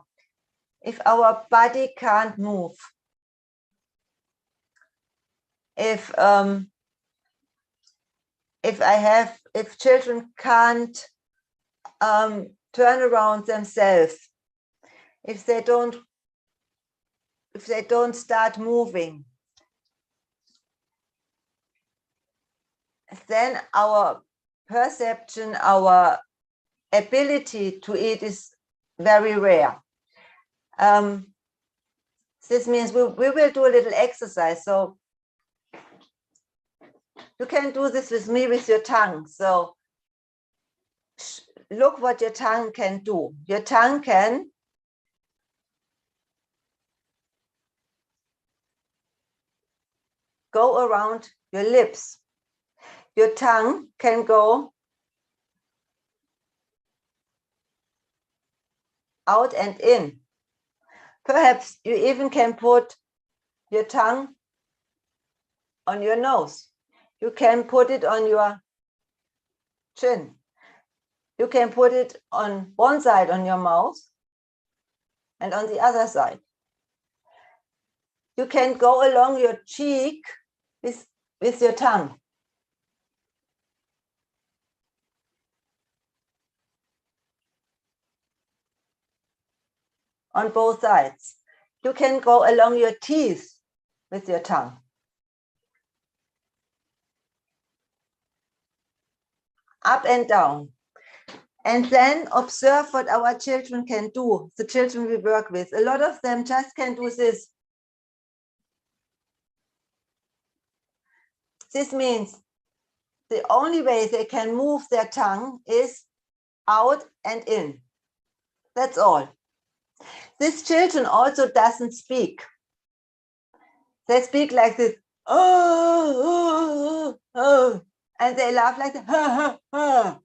If our body can't move, if children can't turn around themselves, if they don't start moving, then our perception, our ability to eat is very rare. This means we will do a little exercise. So you can do this with me with your tongue. So look what your tongue can do. Your tongue can go around your lips. Your tongue can go out and in. Perhaps you even can put your tongue on your nose. You can put it on your chin. You can put it on one side on your mouth and on the other side. You can go along your cheek with your tongue. On both sides. You can go along your teeth with your tongue. Up and down. And then observe what our children can do, the children we work with. A lot of them just can do this. This means the only way they can move their tongue is out and in. That's all. This children also doesn't speak. They speak like this, oh, oh, oh, and they laugh like that, ha, ha, ha.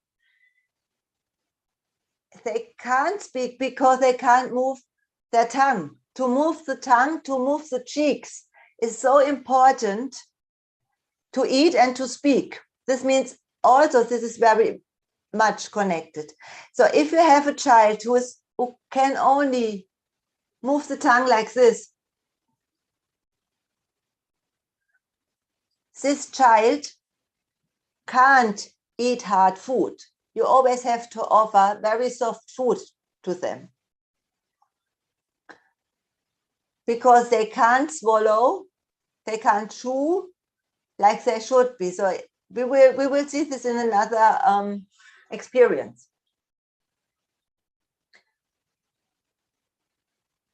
They can't speak because they can't move their tongue. To move the tongue, to move the cheeks is so important to eat and to speak. This means also this is very much connected. So if you have a child who can only move the tongue like this child can't eat hard food. You always have to offer very soft food to them, because they can't swallow, they can't chew like they should be. So we will see this in another experience.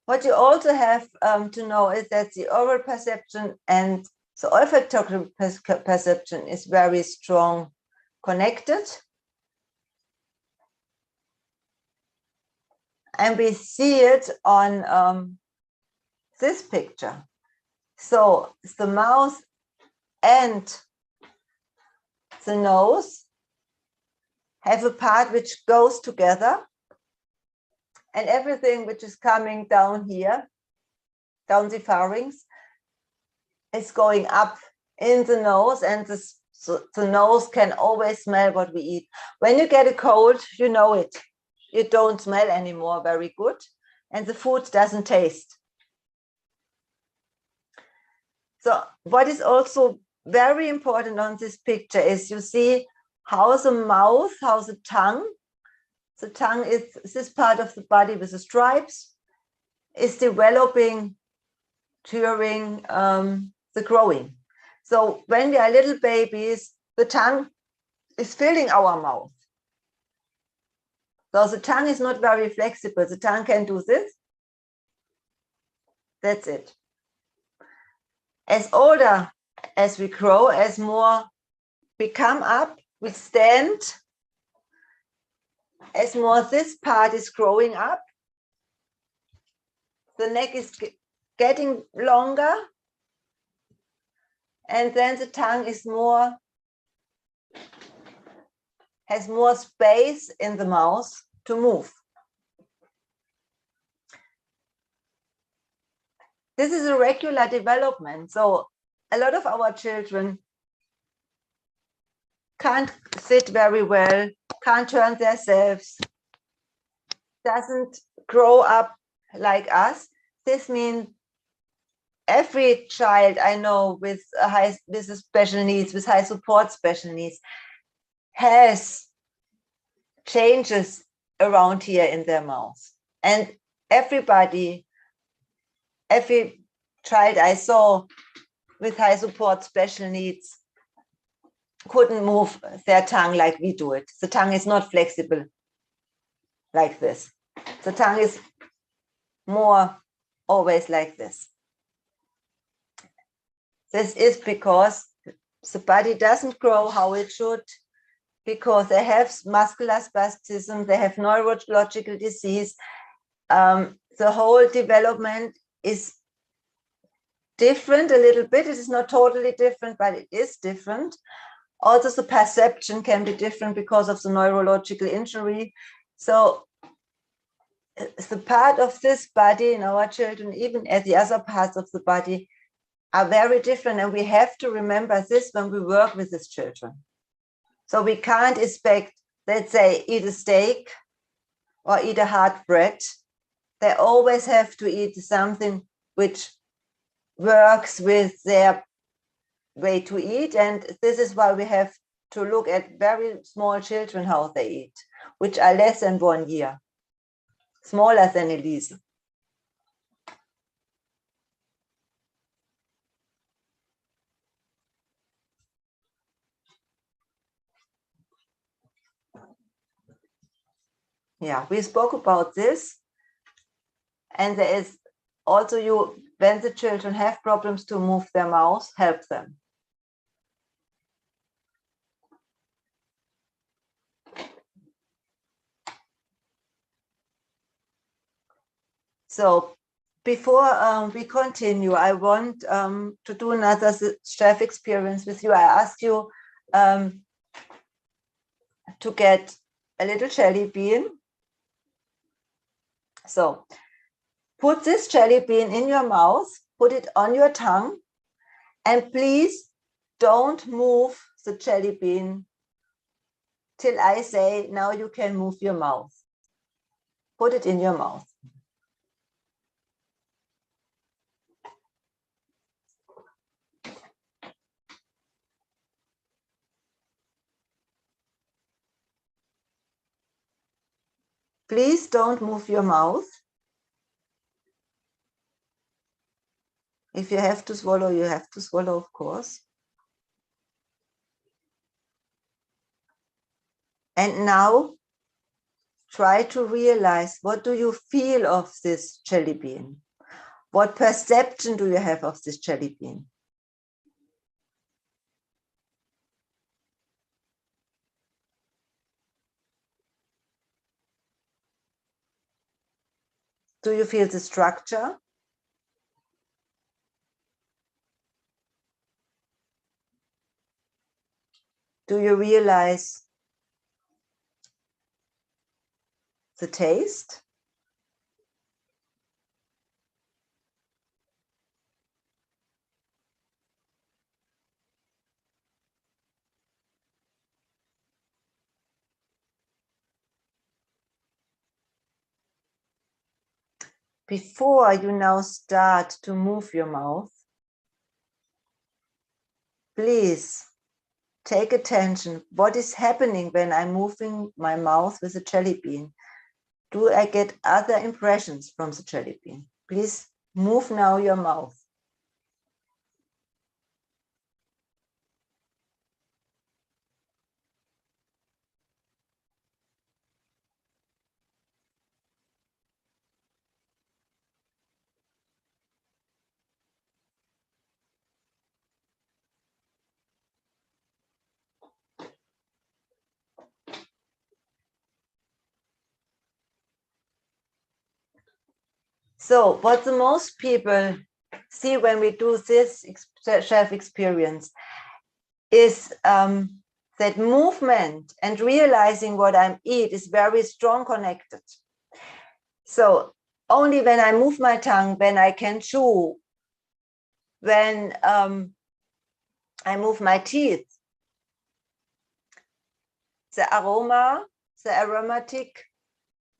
What you also have to know is that the oral perception and the olfactory perception is very strong connected. And we see it on this picture. So the mouth and the nose have a part which goes together, and everything which is coming down here, down the pharynx, is going up in the nose, and the nose can always smell what we eat. When you get a cold, you know it. You don't smell anymore very good, and the food doesn't taste. So what is also very important on this picture is you see how the mouth, how the tongue is this part of the body with the stripes, is developing during the growing. So when we are little babies, the tongue is filling our mouth. So the tongue is not very flexible. The tongue can do this. That's it. As older as we grow, as more we come up, we stand, as more this part is growing up, the neck is getting longer, and then the tongue is has more space in the mouth to move. This is a regular development. So a lot of our children can't sit very well, can't turn themselves, doesn't grow up like us. This means every child I know with special needs, with high support special needs, has changes around here in their mouth. And every child I saw with high support special needs couldn't move their tongue like we do it. The tongue is not flexible like this. The tongue is more always like this. This is because the body doesn't grow how it should, because they have muscular spasticity, they have neurological disease. The whole development is different a little bit. It is not totally different, but it is different. Also, the perception can be different because of the neurological injury. So the part of this body in our children, even as the other parts of the body, are very different. And we have to remember this when we work with these children. So we can't expect, let's say, eat a steak or eat a hard bread. They always have to eat something which works with their way to eat. And this is why we have to look at very small children, how they eat, which are less than 1 year, smaller than Elise. Yeah, we spoke about this. And there is also when the children have problems to move their mouth, help them. So before we continue, I want to do another chef experience with you. I ask you to get a little jelly bean. So put this jelly bean in your mouth, put it on your tongue, and please don't move the jelly bean till I say, now you can move your mouth. Put it in your mouth. Please don't move your mouth. If you have to swallow, you have to swallow, of course. And now try to realize, what do you feel of this jelly bean? What perception do you have of this jelly bean? Do you feel the structure? Do you realize the taste? Before you now start to move your mouth, please take attention. What is happening when I'm moving my mouth with a jelly bean? Do I get other impressions from the jelly bean? Please move now your mouth. So what the most people see when we do this chef experience is that movement and realizing what I eat is very strong connected. So only when I move my tongue, when I can chew, when I move my teeth, the aroma, the aromatic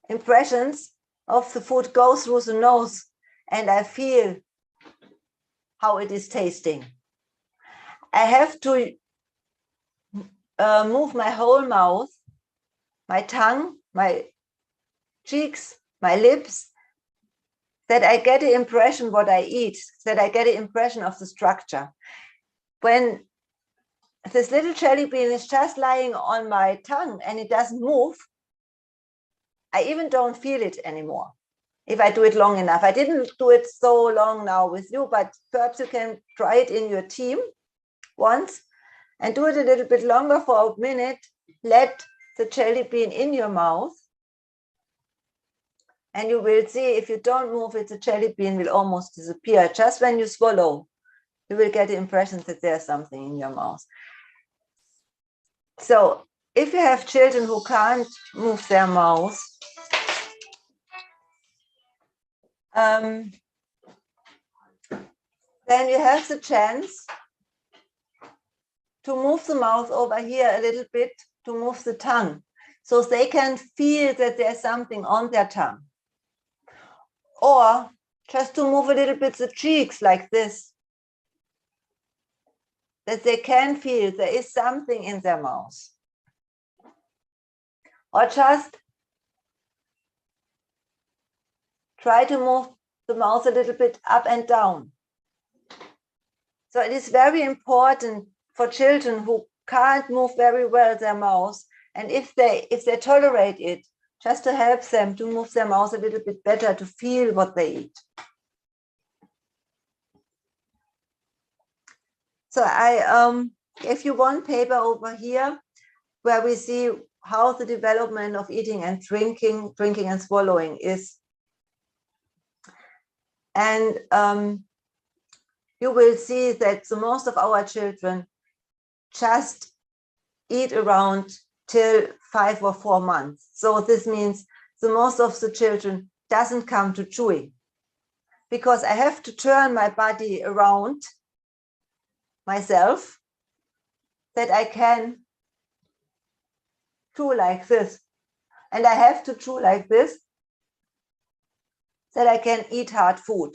impressions of the food go through the nose, and I feel how it is tasting. I have to move my whole mouth, my tongue, my cheeks, my lips, that I get the impression what I eat, that I get the impression of the structure. When this little jelly bean is just lying on my tongue and it doesn't move, I even don't feel it anymore if I do it long enough. I didn't do it so long now with you, but perhaps you can try it in your team once and do it a little bit longer for a minute. Let the jelly bean in your mouth, and you will see if you don't move it, the jelly bean will almost disappear. Just when you swallow, you will get the impression that there's something in your mouth. So if you have children who can't move their mouth, then you have the chance to move the mouth over here a little bit, to move the tongue, so they can feel that there's something on their tongue. Or just to move a little bit the cheeks like this, that they can feel there is something in their mouth. Or just try to move the mouth a little bit up and down. So it is very important for children who can't move very well their mouth, and if they tolerate it, just to help them to move their mouth a little bit better, to feel what they eat. So I gave you one paper over here where we see how the development of eating and drinking and swallowing is And you will see that the most of our children just eat around till 5 or 4 months. So this means the most of the children doesn't come to chewing, because I have to turn my body around myself that I can chew like this. And I have to chew like this that I can eat hard food.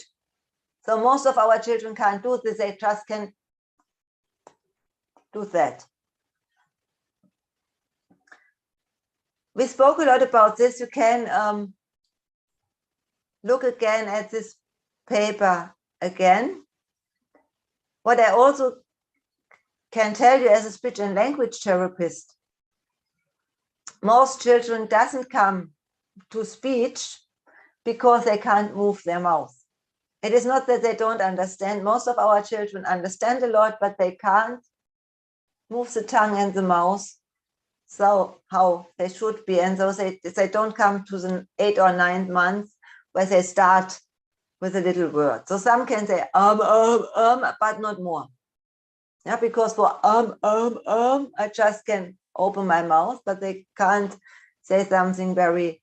So most of our children can't do this, they just can do that. We spoke a lot about this. You can look again at this paper again. What I also can tell you as a speech and language therapist, most children doesn't come to speech because they can't move their mouth. It is not that they don't understand. Most of our children understand a lot, but they can't move the tongue and the mouth so how they should be. And so they don't come to the 8 or 9 months where they start with a little word. So some can say but not more. Yeah, because for I just can open my mouth, but they can't say something very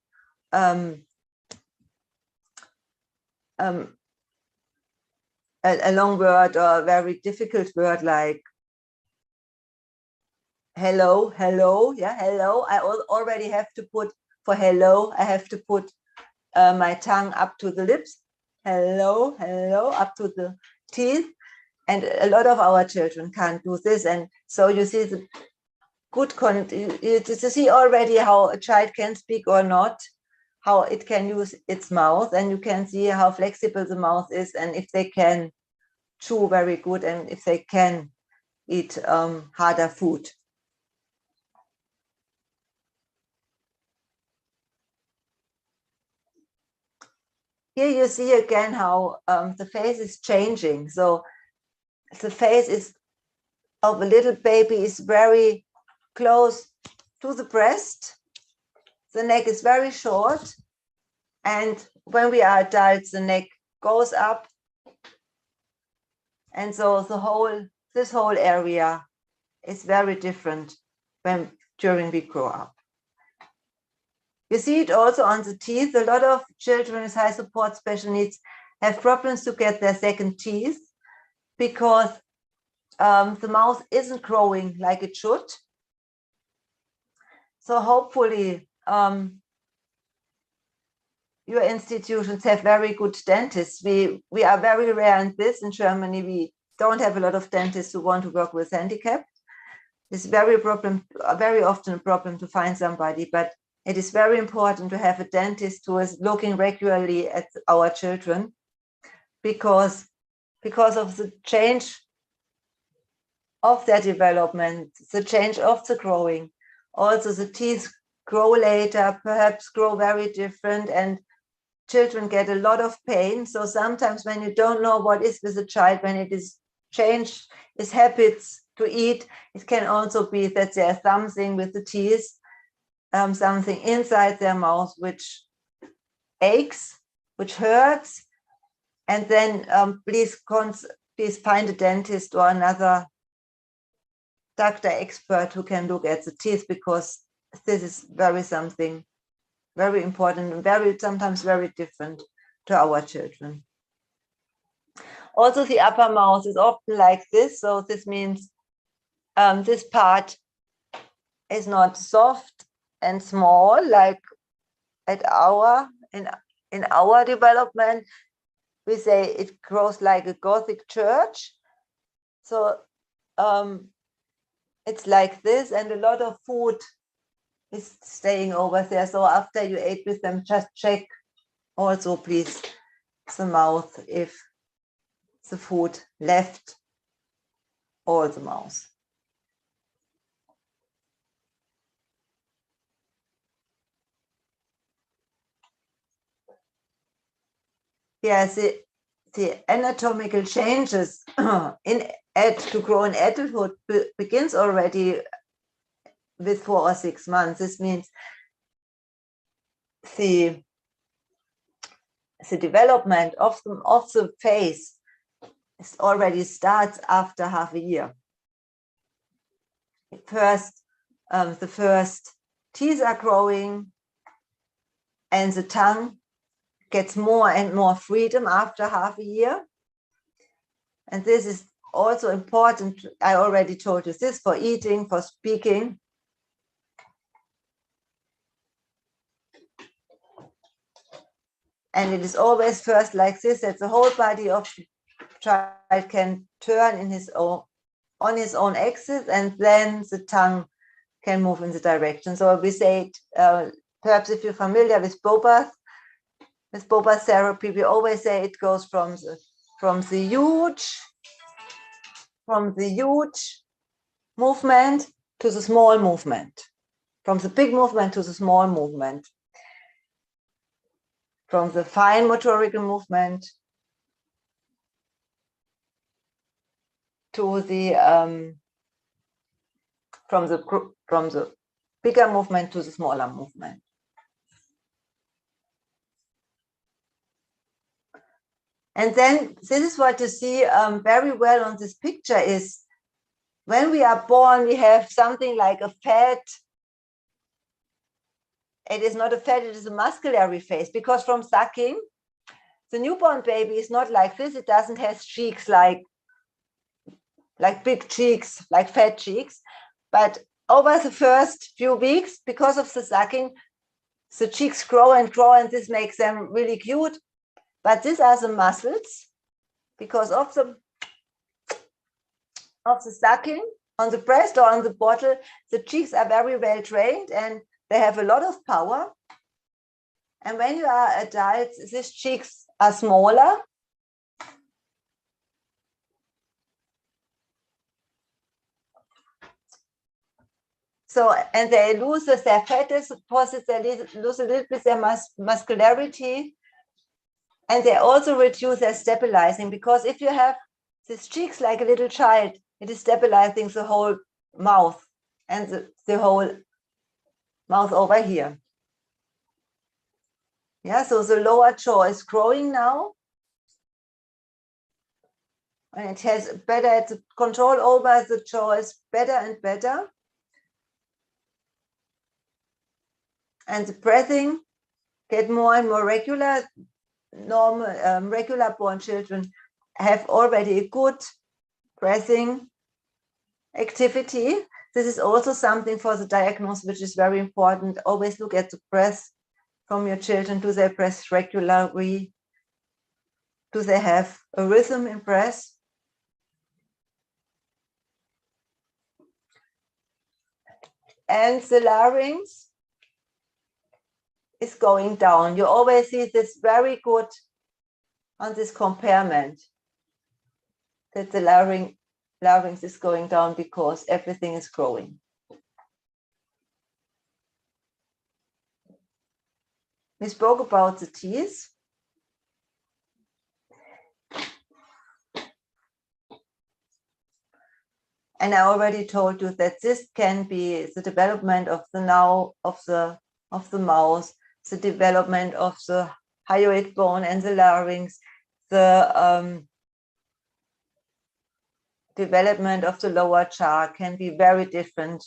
a long word or a very difficult word like hello, hello, yeah, hello. I already have to put, for hello, I have to put my tongue up to the lips, hello, hello, up to the teeth. And a lot of our children can't do this. And so you see the good, you see already how a child can speak or not, how it can use its mouth, and you can see how flexible the mouth is, and if they can chew very good, and if they can eat harder food. Here you see again how the face is changing. So the face is of a little baby is very close to the breast. The neck is very short. And when we are adults, the neck goes up. And so this whole area is very different during we grow up. You see it also on the teeth. A lot of children with high support special needs have problems to get their second teeth because the mouth isn't growing like it should. So hopefully your institutions have very good dentists. We are very rare in this. In Germany, we don't have a lot of dentists who want to work with handicapped. It's very often a problem to find somebody, but it is very important to have a dentist who is looking regularly at our children because of the change of their development, the change of the growing. Also, the teeth grow later, perhaps grow very different, and children get a lot of pain. So sometimes when you don't know what is with a child, when it is changed, his habits to eat, it can also be that there's something with the teeth, something inside their mouth which aches, which hurts. And then please find a dentist or another doctor expert who can look at the teeth, because this is something very important and sometimes very different to our children. Also, the upper mouth is often like this. So this means this part is not soft and small like in our development. We say it grows like a Gothic church. So it's like this, and a lot of food is staying over there. So after you ate with them, just check also, please, the mouth, if the food left all the mouth. Yes, the anatomical changes to grow in adulthood begins already with 4 or 6 months. This means the the development of the face already starts after half a year. First, the first teeth are growing, and the tongue gets more and more freedom after half a year. And this is also important. I already told you this, for eating, for speaking. And it is always first like this, that the whole body of the child can turn on his own axis, and then the tongue can move in the direction. So we say it, perhaps if you're familiar with Bobath therapy, we always say it goes from the huge movement to the small movement, from the big movement to the small movement, from the fine motorical movement to the from the bigger movement to the smaller movement. And then this is what you see very well on this picture is when we are born, we have something like a fat. It is not a fat, it is a muscular face, because from sucking, the newborn baby is not like this. It doesn't have cheeks like big cheeks, like fat cheeks. But over the first few weeks, because of the sucking, the cheeks grow and grow, and this makes them really cute. But these are the muscles, because of the sucking on the breast or on the bottle, the cheeks are very well trained and they have a lot of power. And when you are adults, these cheeks are smaller. So, and they lose their fat deposits, they lose a little bit their muscularity. And they also reduce their stabilizing, because if you have these cheeks like a little child, it is stabilizing the whole mouth and the whole mouth over here. Yeah, so the lower jaw is growing now. And it has better control over the jaw is better and better. And the breathing get more and more regular. Normal, regular born children have already a good breathing activity. This is also something for the diagnosis, which is very important. Always look at the breath from your children. Do they breathe regularly? Do they have a rhythm in breath? And the larynx is going down. You always see this very good on this compartment, that the larynx is going down because everything is growing. We spoke about the teeth. And I already told you that this can be the development of the mouth, the development of the hyoid bone and the larynx, the development of the lower jaw can be very different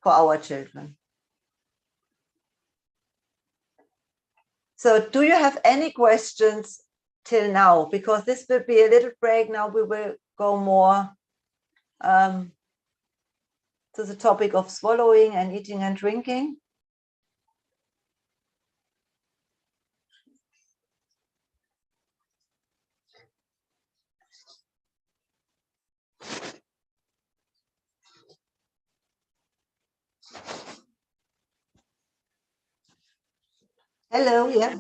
for our children. So do you have any questions till now? Because this will be a little break. Now we will go more to the topic of swallowing and eating and drinking. Hello, yeah.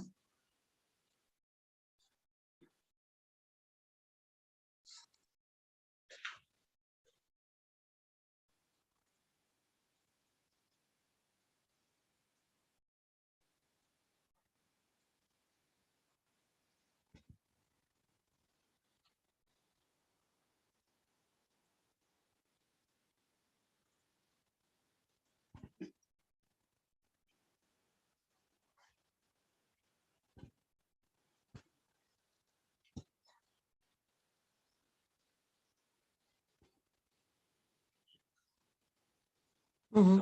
Mhm.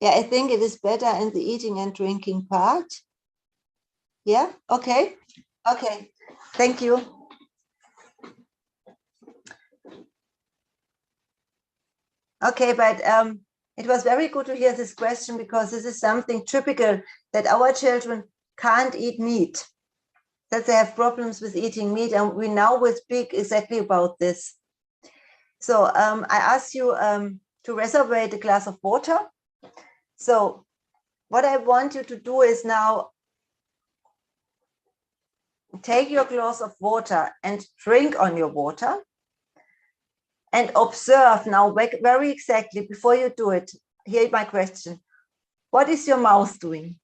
Yeah, I think it is better in the eating and drinking part. Yeah, okay. Okay, thank you. Okay, but it was very good to hear this question, because this is something typical, that our children can't eat meat, that they have problems with eating meat, and we now will speak exactly about this. So I ask you to reserve a glass of water. So what I want you to do is now take your glass of water and drink on your water, and observe now very exactly before you do it. Here's my question. What is your mouth doing?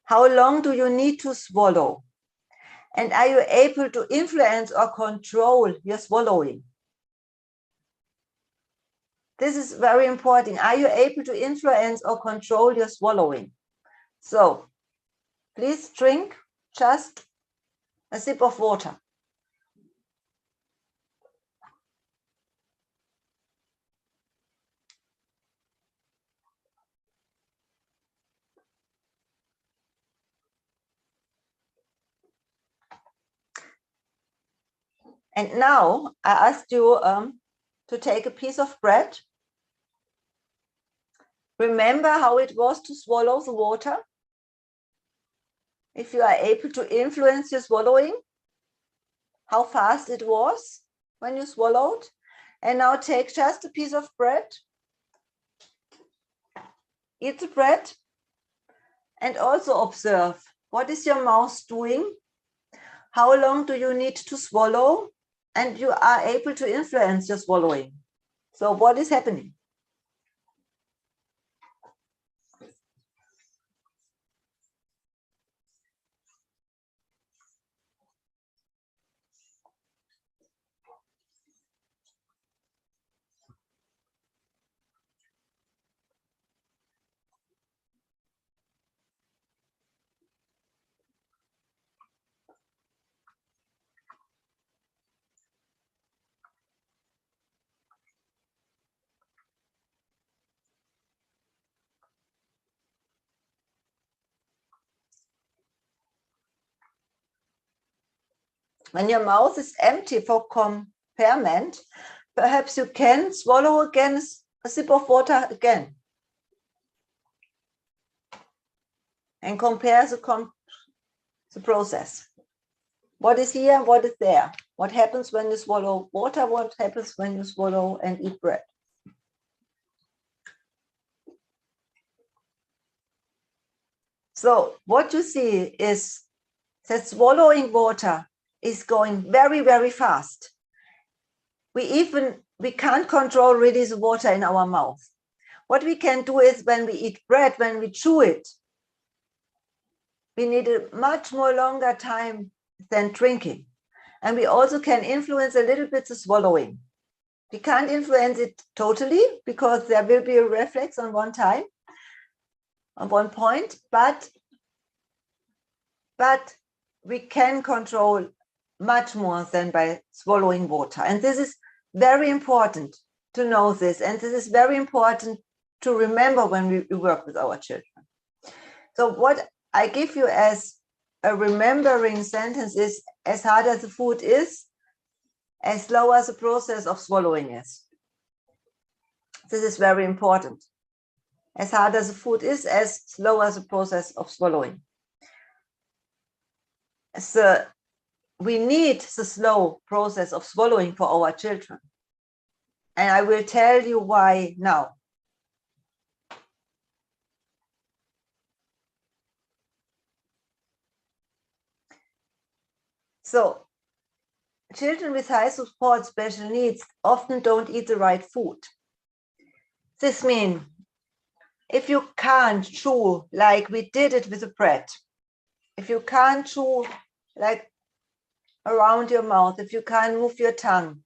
How long do you need to swallow? And are you able to influence or control your swallowing? This is very important. Are you able to influence or control your swallowing? So please drink just a sip of water. And now I asked you to take a piece of bread. Remember how it was to swallow the water? If you are able to influence your swallowing, how fast it was when you swallowed. And now take just a piece of bread, eat the bread, and also observe, what is your mouth doing? How long do you need to swallow? And you are able to influence your swallowing. So what is happening? When your mouth is empty for compartment, perhaps you can swallow again a sip of water again. And compare the process. What is here, what is there? What happens when you swallow water? What happens when you swallow and eat bread? So what you see is that swallowing water is going very, very fast. We can't control really the water in our mouth. What we can do is, when we eat bread, when we chew it, we need a much more longer time than drinking. And we also can influence a little bit the swallowing. We can't influence it totally, because there will be a reflex on one point, but we can control much more than by swallowing water. And this is very important to know this. And this is very important to remember when we work with our children. So what I give you as a remembering sentence is, as hard as the food is, as slow as the process of swallowing is. This is very important. As hard as the food is, as slow as the process of swallowing. So we need the slow process of swallowing for our children. And I will tell you why now. So children with high support special needs often don't eat the right food. This means, if you can't chew like we did it with the bread, if you can't chew like around your mouth, if you can't move your tongue,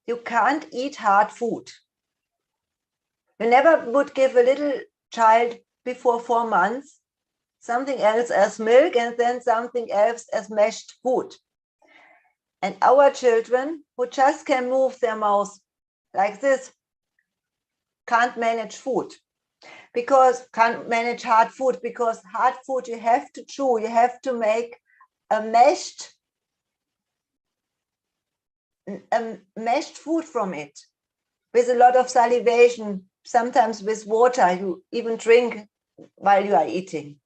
you can't eat hard food. You never would give a little child before 4 months something else as milk, and then something else as mashed food. And our children who just can move their mouth like this can't manage food, because can't manage hard food, because hard food you have to chew, you have to make a mashed food from it with a lot of salivation, sometimes with water you even drink while you are eating.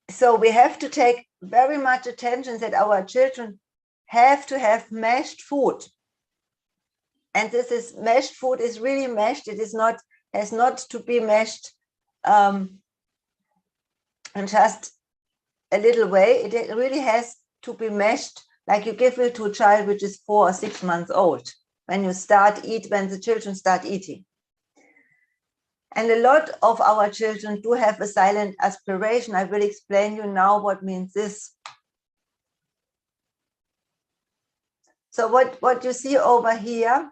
So we have to take very much attention that our children have to have mashed food. And this is mashed food is really mashed. It is not, has not to be mashed in just a little way. It really has to be mashed like you give it to a child which is 4 or 6 months old, when the children start eating. And a lot of our children do have a silent aspiration. I will explain you now what means this. So what you see over here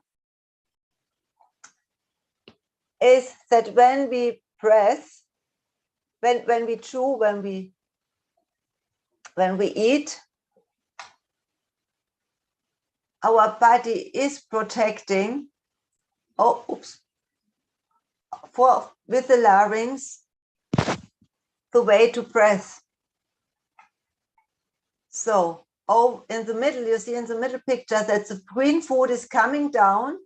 is that when we press, when we chew, when we eat, our body is protecting, with the larynx, the way to breath. So, in the middle, you see in the middle picture that the green food is coming down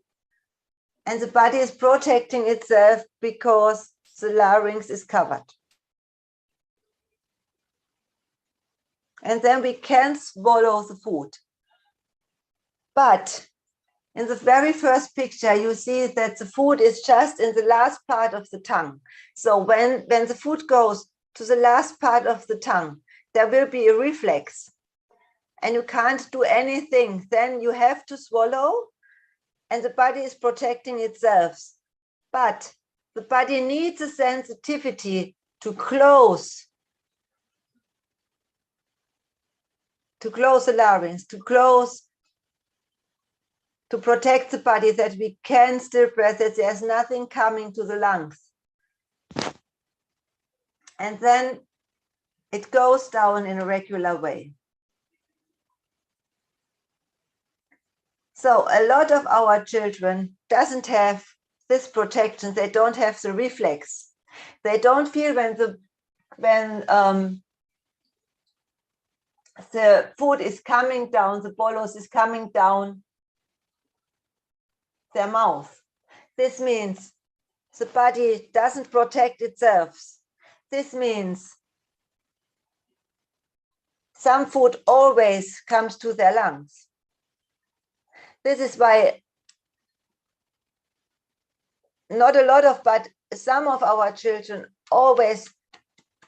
and the body is protecting itself because the larynx is covered. And then we can swallow the food. But in the very first picture, you see that the food is just in the last part of the tongue. So when the food goes to the last part of the tongue, there will be a reflex. And you can't do anything. Then you have to swallow, and the body is protecting itself. But the body needs a sensitivity to close the larynx, to protect the body, that we can still breathe, that there's nothing coming to the lungs. And then it goes down in a regular way. So a lot of our children doesn't have this protection. They don't have the reflex. They don't feel when the food is coming down, the bolus is coming down their mouth. This means the body doesn't protect itself. This means some food always comes to their lungs. This is why not a lot of, but some of our children always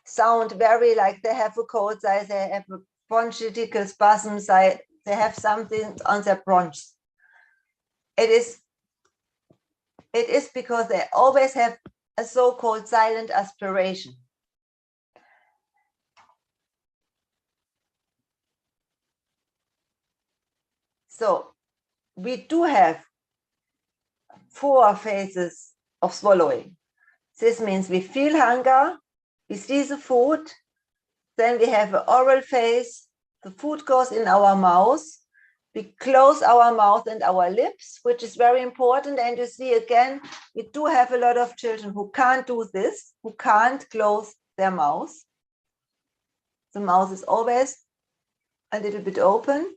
sound very like they have a cold, they have a bronchial spasms, they have something on their bronchs. It is because they always have a so-called silent aspiration. So we do have 4 phases of swallowing. This means we feel hunger, we see the food, then we have an oral phase, the food goes in our mouth, we close our mouth and our lips, which is very important. And you see again, we do have a lot of children who can't do this, who can't close their mouth. The mouth is always a little bit open.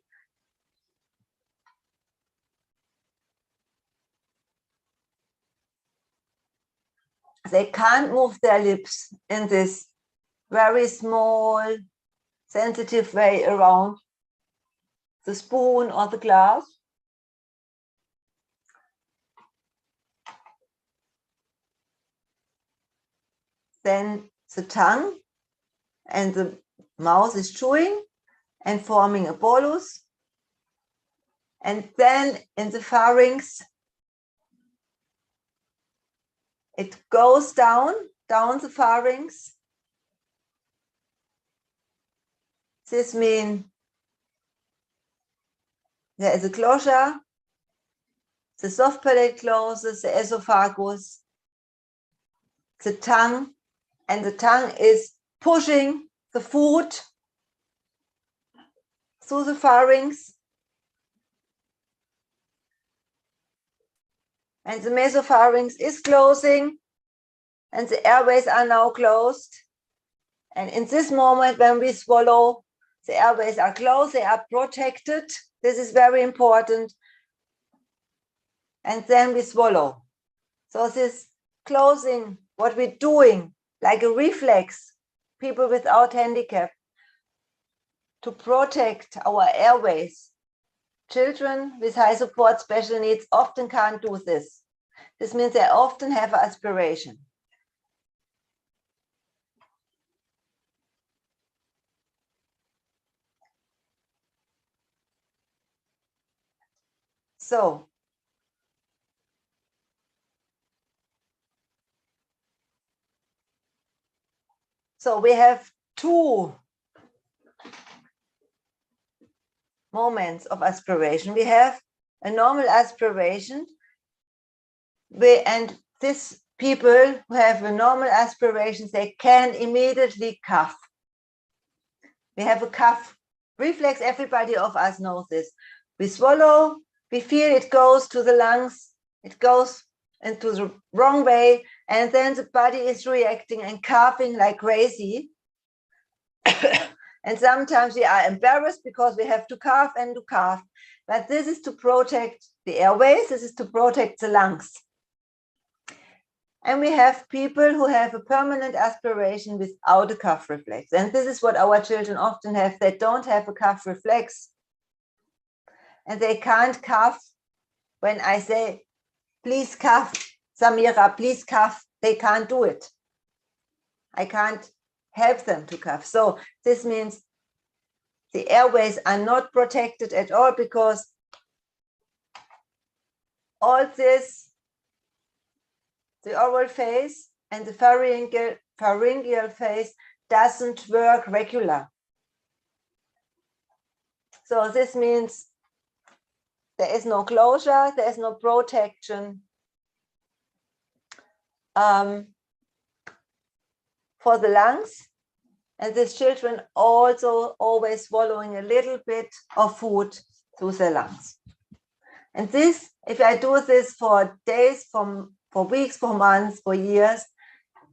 They can't move their lips in this very small, sensitive way around the spoon or the glass. Then the tongue and the mouth is chewing and forming a bolus. And then in the pharynx, it goes down the pharynx. This means there is a closure, the soft palate closes, the esophagus, the tongue, and the tongue is pushing the food through the pharynx. And the mesopharynx is closing, and the airways are now closed. And in this moment, when we swallow, the airways are closed, they are protected. This is very important. And then we swallow. So this closing, what we're doing, like a reflex, people without handicap, to protect our airways. Children with high support special needs often can't do this. This means they often have aspiration. So we have two moments of aspiration. We have a normal aspiration, and these people who have a normal aspiration, they can immediately cough. We have a cough reflex. Everybody of us knows this. We swallow, we feel it goes to the lungs, it goes into the wrong way, and then the body is reacting and coughing like crazy. And sometimes we are embarrassed because we have to cough and to cough. But this is to protect the airways, this is to protect the lungs. And we have people who have a permanent aspiration without a cough reflex. And this is what our children often have. They don't have a cough reflex. And they can't cough when I say, please cough, Samira, please cough. They can't do it. I can't help them to cough. So this means the airways are not protected at all, because all this, the oral phase and the pharyngeal phase doesn't work regular. So this means there is no closure, there is no protection for the lungs. And these children also always swallowing a little bit of food through the lungs. And this, if I do this for days, for weeks, for months, for years,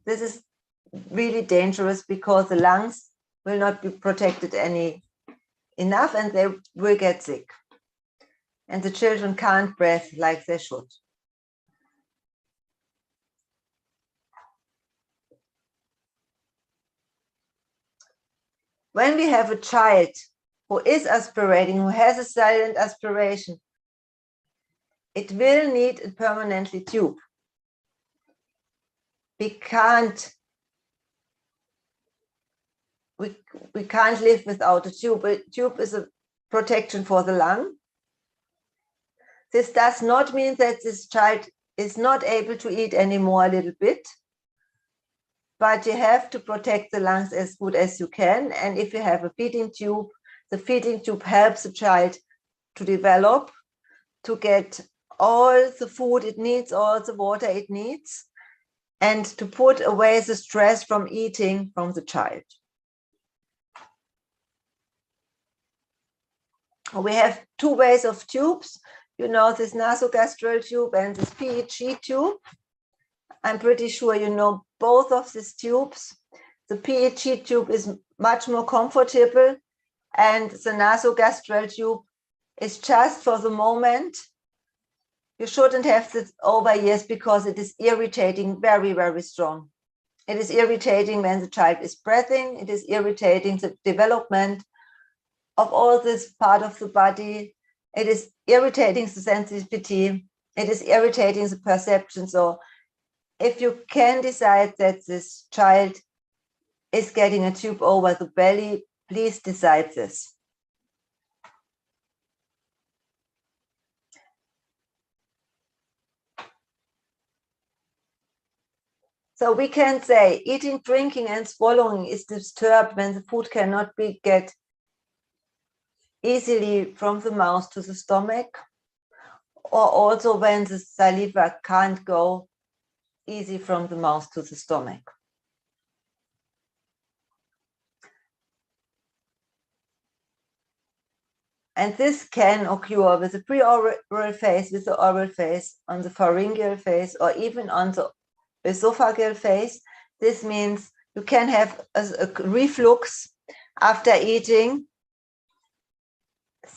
this is really dangerous, because the lungs will not be protected enough, and they will get sick. And the children can't breathe like they should. When we have a child who is aspirating, who has a silent aspiration, it will need a permanently tube. We can't live without a tube. A tube is a protection for the lung. This does not mean that this child is not able to eat anymore a little bit, but you have to protect the lungs as good as you can. And if you have a feeding tube, the feeding tube helps the child to develop, to get all the food it needs, all the water it needs, and to put away the stress from eating from the child. We have two ways of tubes. You know, this nasogastral tube and this PEG tube. I'm pretty sure you know both of these tubes. The PEG tube is much more comfortable, and the nasogastral tube is just for the moment. You shouldn't have this over years, because it is irritating very, very strong. It is irritating when the child is breathing. It is irritating the development of all this part of the body. It is irritating the sensitivity. It is irritating the perception. So if you can decide that this child is getting a tube over the belly, please decide this. So we can say eating, drinking, and swallowing is disturbed when the food cannot get easily from the mouth to the stomach, or also when the saliva can't go easy from the mouth to the stomach. And this can occur with the pre-oral phase, with the oral phase, on the pharyngeal phase, or even on the esophageal phase. This means you can have a reflux after eating.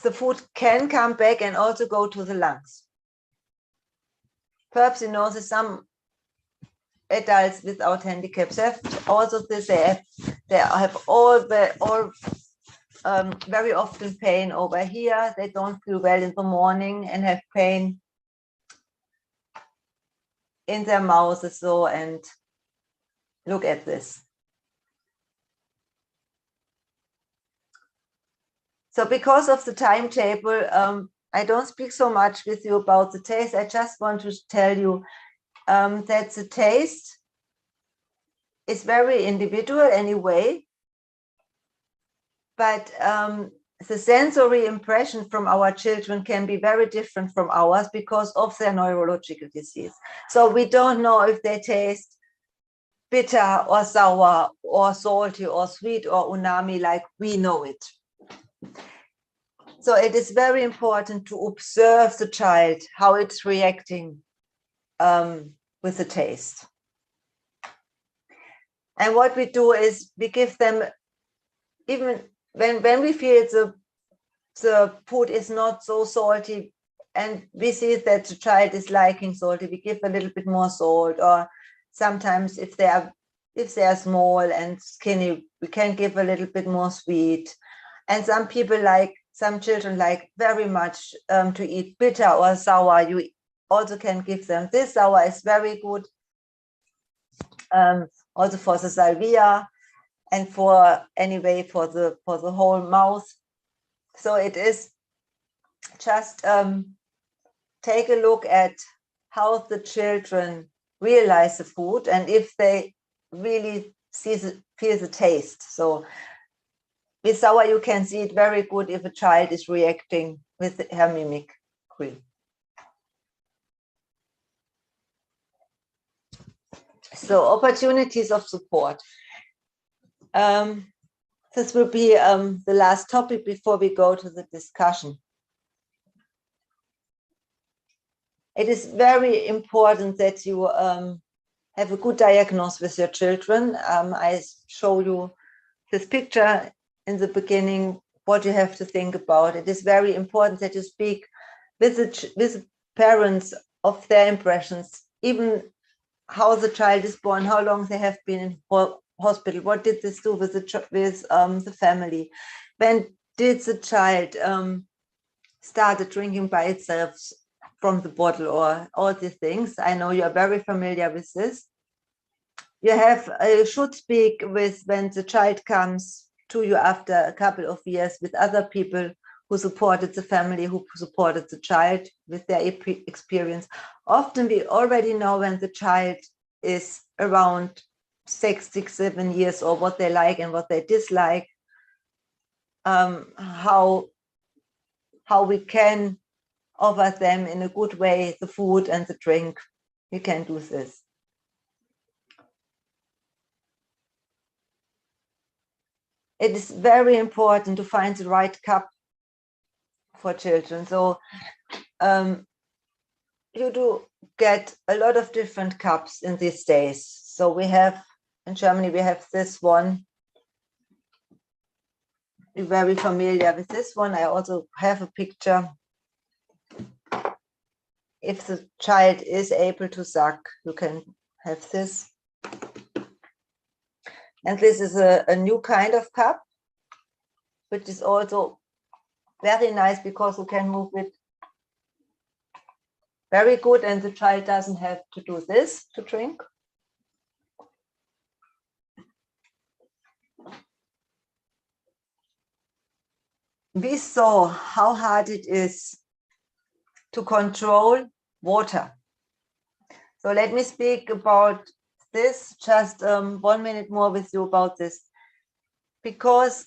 The food can come back and also go to the lungs. Perhaps you know that some adults without handicaps have also this. They have all very often pain over here. They don't feel well in the morning and have pain in their mouth as so. And look at this. So because of the timetable, I don't speak so much with you about the taste. I just want to tell you that the taste is very individual anyway. But the sensory impression from our children can be very different from ours because of their neurological disease. So we don't know if they taste bitter or sour or salty or sweet or umami like we know it. So it is very important to observe the child, how it's reacting with the taste. And what we do is we give them, even when we feel the food is not so salty and we see that the child is liking salty, we give a little bit more salt. Or sometimes if they are small and skinny, we can give a little bit more sweet. And some children like very much to eat bitter or sour. You also can give them this. Sour is very good, also for the salvia and for the whole mouth. So it is just take a look at how the children realize the food and if they really feel the taste. So with sour, you can see it very good if a child is reacting with her mimicry. So opportunities of support. This will be the last topic before we go to the discussion. It is very important that you have a good diagnosis with your children. I show you this picture in the beginning, what you have to think about. It is very important that you speak with the parents of their impressions, even how the child is born, how long they have been in hospital, what did this do with the family, when did the child started drinking by itself from the bottle, or all these things. I know you are very familiar with this. You should speak with when the child comes to you after a couple of years with other people who supported the family, who supported the child with their experience. Often we already know when the child is around 6, 7 years old, what they like and what they dislike, how we can offer them in a good way the food and the drink. We can do this. It is very important to find the right cup for children. So you do get a lot of different cups in these days. So we have, in Germany, we have this one. You're very familiar with this one. I also have a picture. If the child is able to suck, you can have this. And this is a new kind of cup, which is also very nice because you can move it very good and the child doesn't have to do this to drink. We saw how hard it is to control water. So let me speak about this, just 1 minute more with you about this, because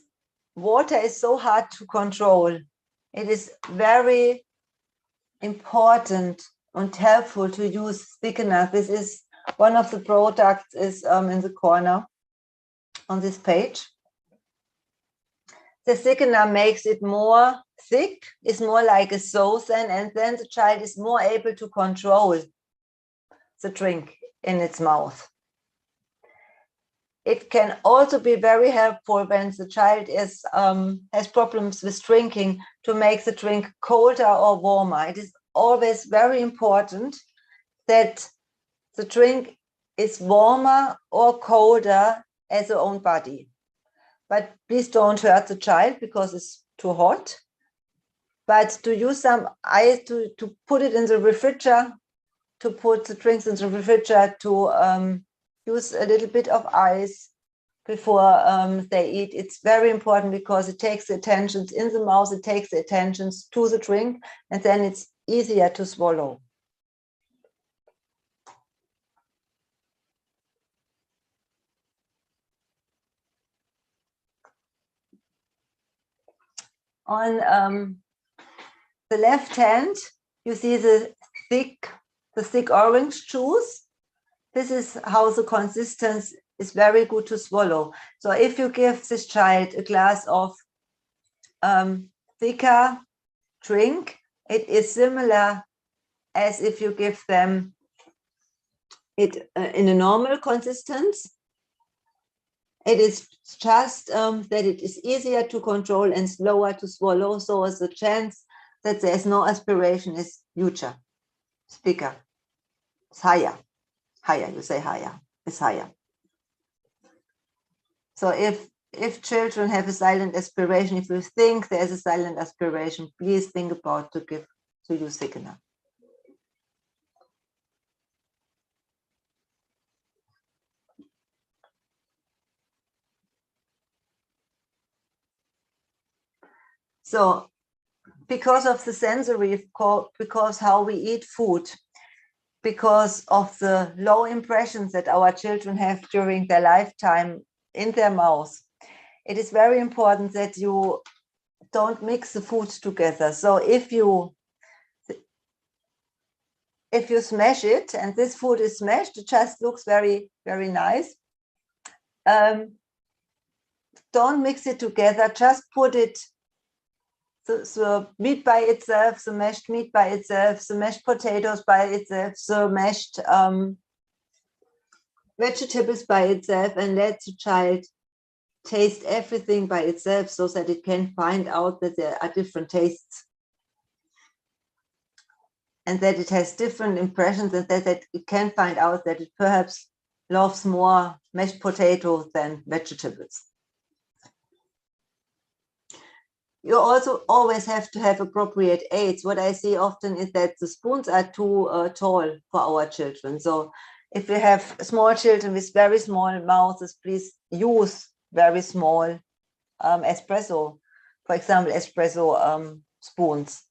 water is so hard to control. It is very important and helpful to use thickener. This is One of the products is in the corner on this page. The thickener makes it more thick, is more like a sauce, and then the child is more able to control the drink in its mouth. It can also be very helpful when the child has problems with drinking to make the drink colder or warmer. It is always very important that the drink is warmer or colder as their own body. But please don't hurt the child because it's too hot. But to use some ice, to put it in the refrigerator, to put the drinks in the refrigerator, to use a little bit of ice before they eat. It's very important because it takes the attentions in the mouth, it takes the attentions to the drink, and then it's easier to swallow. On the left hand, you see the thick orange juice. This is how the consistency is very good to swallow. So if you give this child a glass of thicker drink, it is similar as if you give them it in a normal consistency. It is just that it is easier to control and slower to swallow. So the chance that there's no aspiration is huger, it's bigger, it's higher. Higher, you say higher, it's higher. So if children have a silent aspiration, if you think there's a silent aspiration, please think about to use thickener. So because of the sensory, because how we eat food, because of the low impressions that our children have during their lifetime in their mouth, it is very important that you don't mix the food together. So if you smash it and this food is smashed, it just looks very, very nice. Don't mix it together, just put it, the meat by itself, the mashed meat by itself, the mashed potatoes by itself, the mashed vegetables by itself, and let the child taste everything by itself so that it can find out that there are different tastes and that it has different impressions, and that it can find out that it perhaps loves more mashed potatoes than vegetables. You also always have to have appropriate aids. What I see often is that the spoons are too tall for our children. So if you have small children with very small mouths, please use very small espresso, for example, espresso spoons,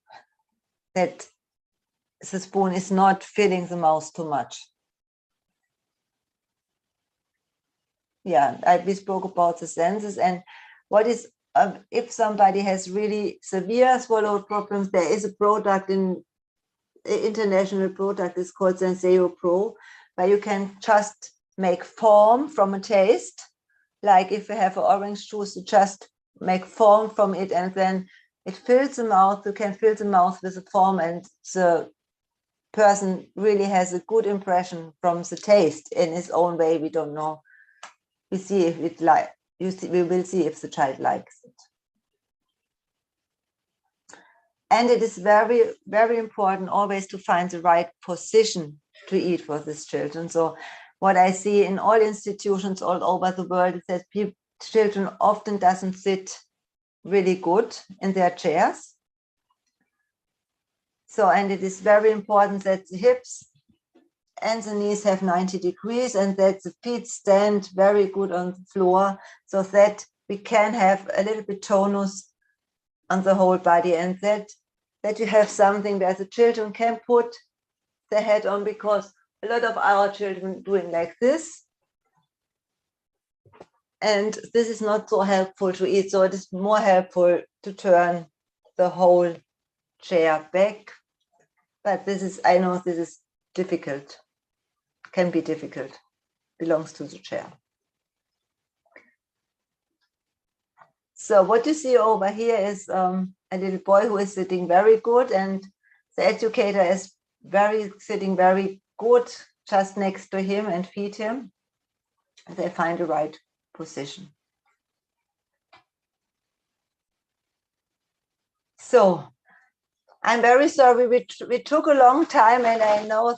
that the spoon is not filling the mouth too much. Yeah, we spoke about the senses, and what is if somebody has really severe swallow problems, there is a product international product is called Senseo Pro, where you can just make foam from a taste. Like if you have an orange juice, you just make foam from it, and then it fills the mouth. You can fill the mouth with the foam, and the person really has a good impression from the taste in his own way. We don't know. We see if it we will see if the child likes it. And it is very, very important always to find the right position to eat for these children. So what I see in all institutions all over the world is that children often doesn't sit really good in their chairs. So, and it is very important that the hips and the knees have 90 degrees and that the feet stand very good on the floor, so that we can have a little bit tonus on the whole body, and that you have something where the children can put their head on, because a lot of our children doing like this, and this is not so helpful to eat. So it is more helpful to turn the whole chair back, but this is, I know this is difficult. can be difficult, belongs to the chair. So what you see over here is a little boy who is sitting very good, and the educator is sitting very good just next to him and feed him. They find the right position. So I'm very sorry, we took a long time, and I know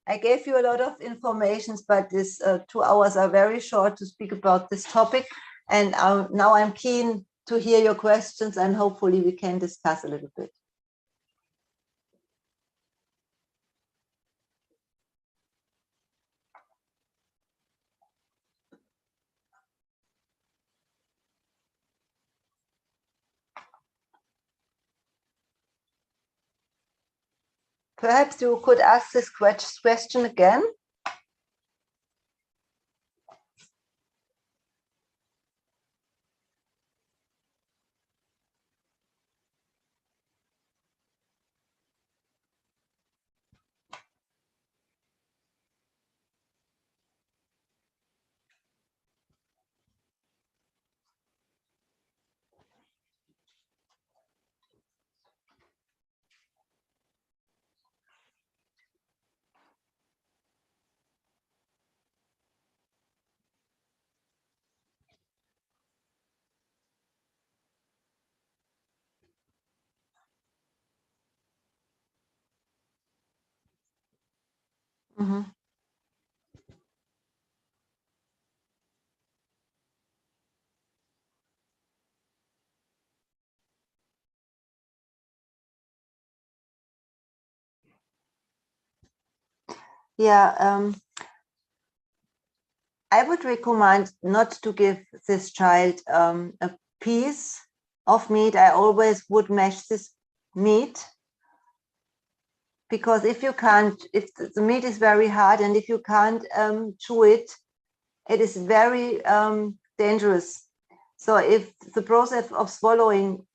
I gave you a lot of information, but this 2 hours are very short to speak about this topic. And now I'm keen to hear your questions, and hopefully we can discuss a little bit. Perhaps you could ask this question again. Mm-hmm. Yeah, I would recommend not to give this child a piece of meat. I always would mash this meat, because if the meat is very hard, and if you can't chew it, it is very dangerous. So if the process of swallowing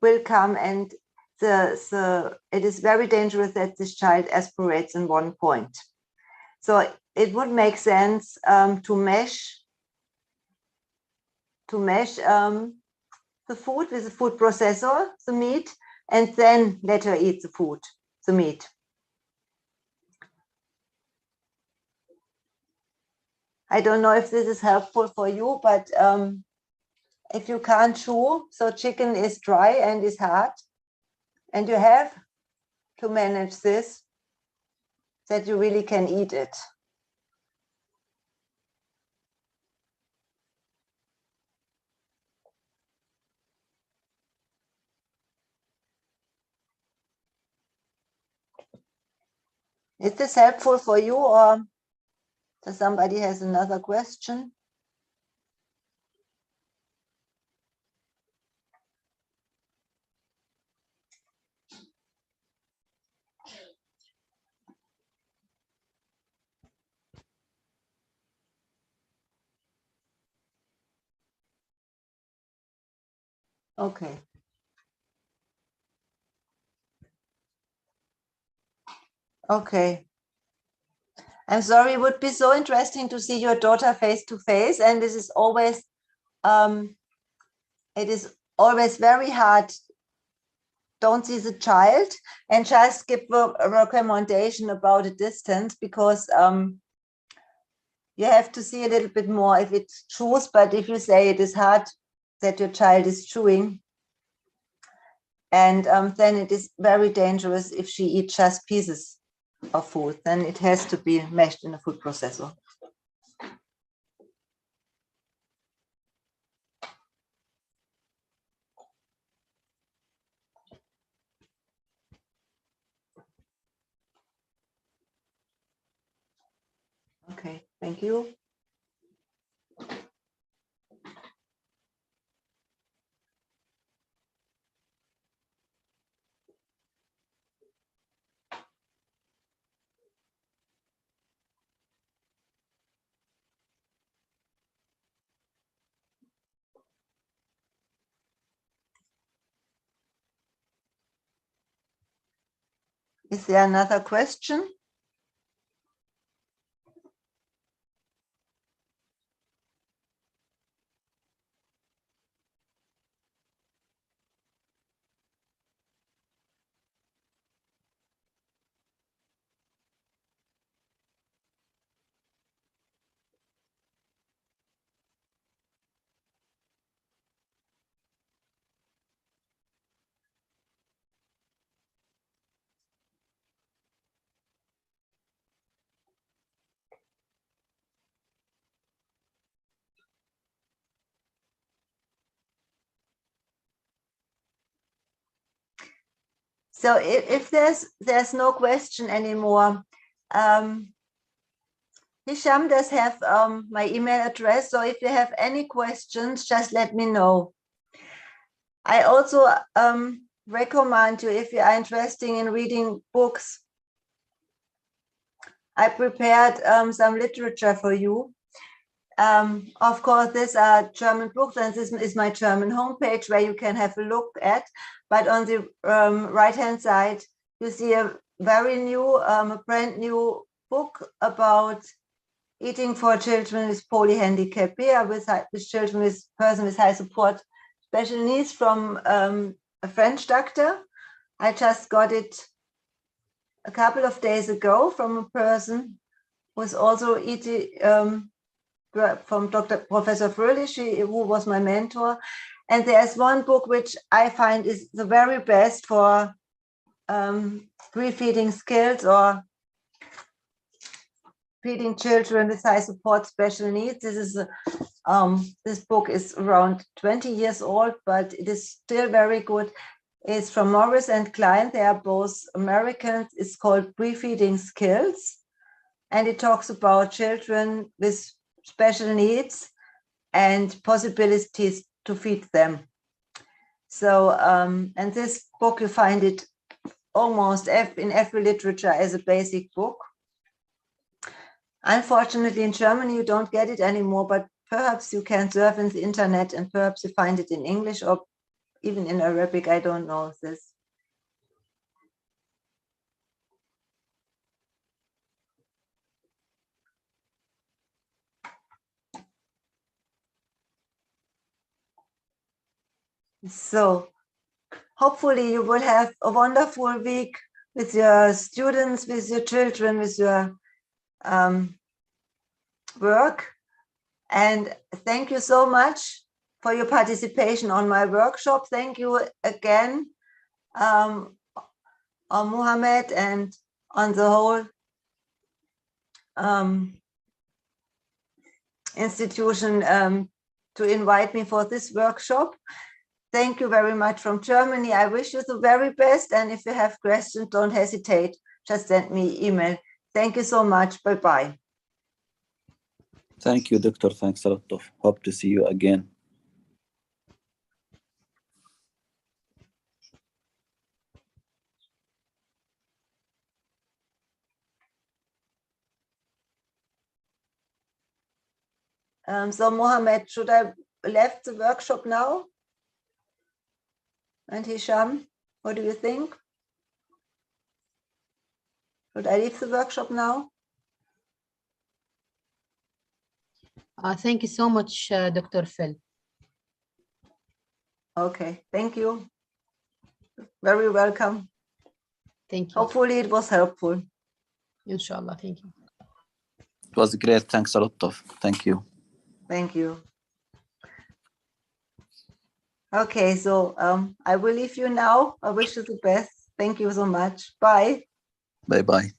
will come, and it is very dangerous that this child aspirates in one point. So it would make sense to mash the food with a food processor, the meat, and then let her eat the meat. I don't know if this is helpful for you, but if you can't chew, so chicken is dry and is hard, and you have to manage this, that you really can eat it. Is this helpful for you, or does somebody has another question? Okay. Okay. I'm sorry, it would be so interesting to see your daughter face to face, and this is always, it is always very hard. Don't see the child and just give a recommendation about a distance, because you have to see a little bit more if it chews. But if you say it is hard that your child is chewing, and then it is very dangerous if she eats just pieces of food, then it has to be mashed in a food processor. Okay, thank you. Is there another question? So if there's no question anymore, Hisham does have my email address. So if you have any questions, just let me know. I also recommend you, if you are interested in reading books, I prepared some literature for you. Of course, these are German books, and this is my German homepage where you can have a look at. But on the right-hand side, you see a very new, a brand new book about eating for children with polyhandicap, with children with person with high support special needs from a French doctor. I just got it a couple of days ago from a person who was also eating, from Professor Fröhlich, who was my mentor. And there's one book which I find is the very best for pre-feeding skills or feeding children with high support special needs. This is this book is around 20 years old, but it is still very good. It's from Morris and Klein. They are both Americans. It's called Pre-Feeding Skills, and it talks about children with special needs and possibilities to feed them. So, and this book, you find it almost in every literature as a basic book. Unfortunately, in Germany, you don't get it anymore, but perhaps you can surf in the internet and perhaps you find it in English or even in Arabic. I don't know this. So hopefully you will have a wonderful week with your students, with your children, with your work. And thank you so much for your participation on my workshop. Thank you again, on Mohammed and on the whole institution to invite me for this workshop. Thank you very much from Germany. I wish you the very best. And if you have questions, don't hesitate. Just send me email. Thank you so much. Bye-bye. Thank you, Doctor. Thanks a lot. Hope to see you again. So Mohammed, should I left the workshop now? And Hisham, what do you think? Should I leave the workshop now? Thank you so much, Dr. Phil. Okay, thank you. Very welcome. Thank you. Hopefully it was helpful. Inshallah, thank you. It was great. Thanks a lot. Thank you. Thank you. Okay, so I will leave you now. I wish you the best. Thank you so much. Bye. Bye-bye.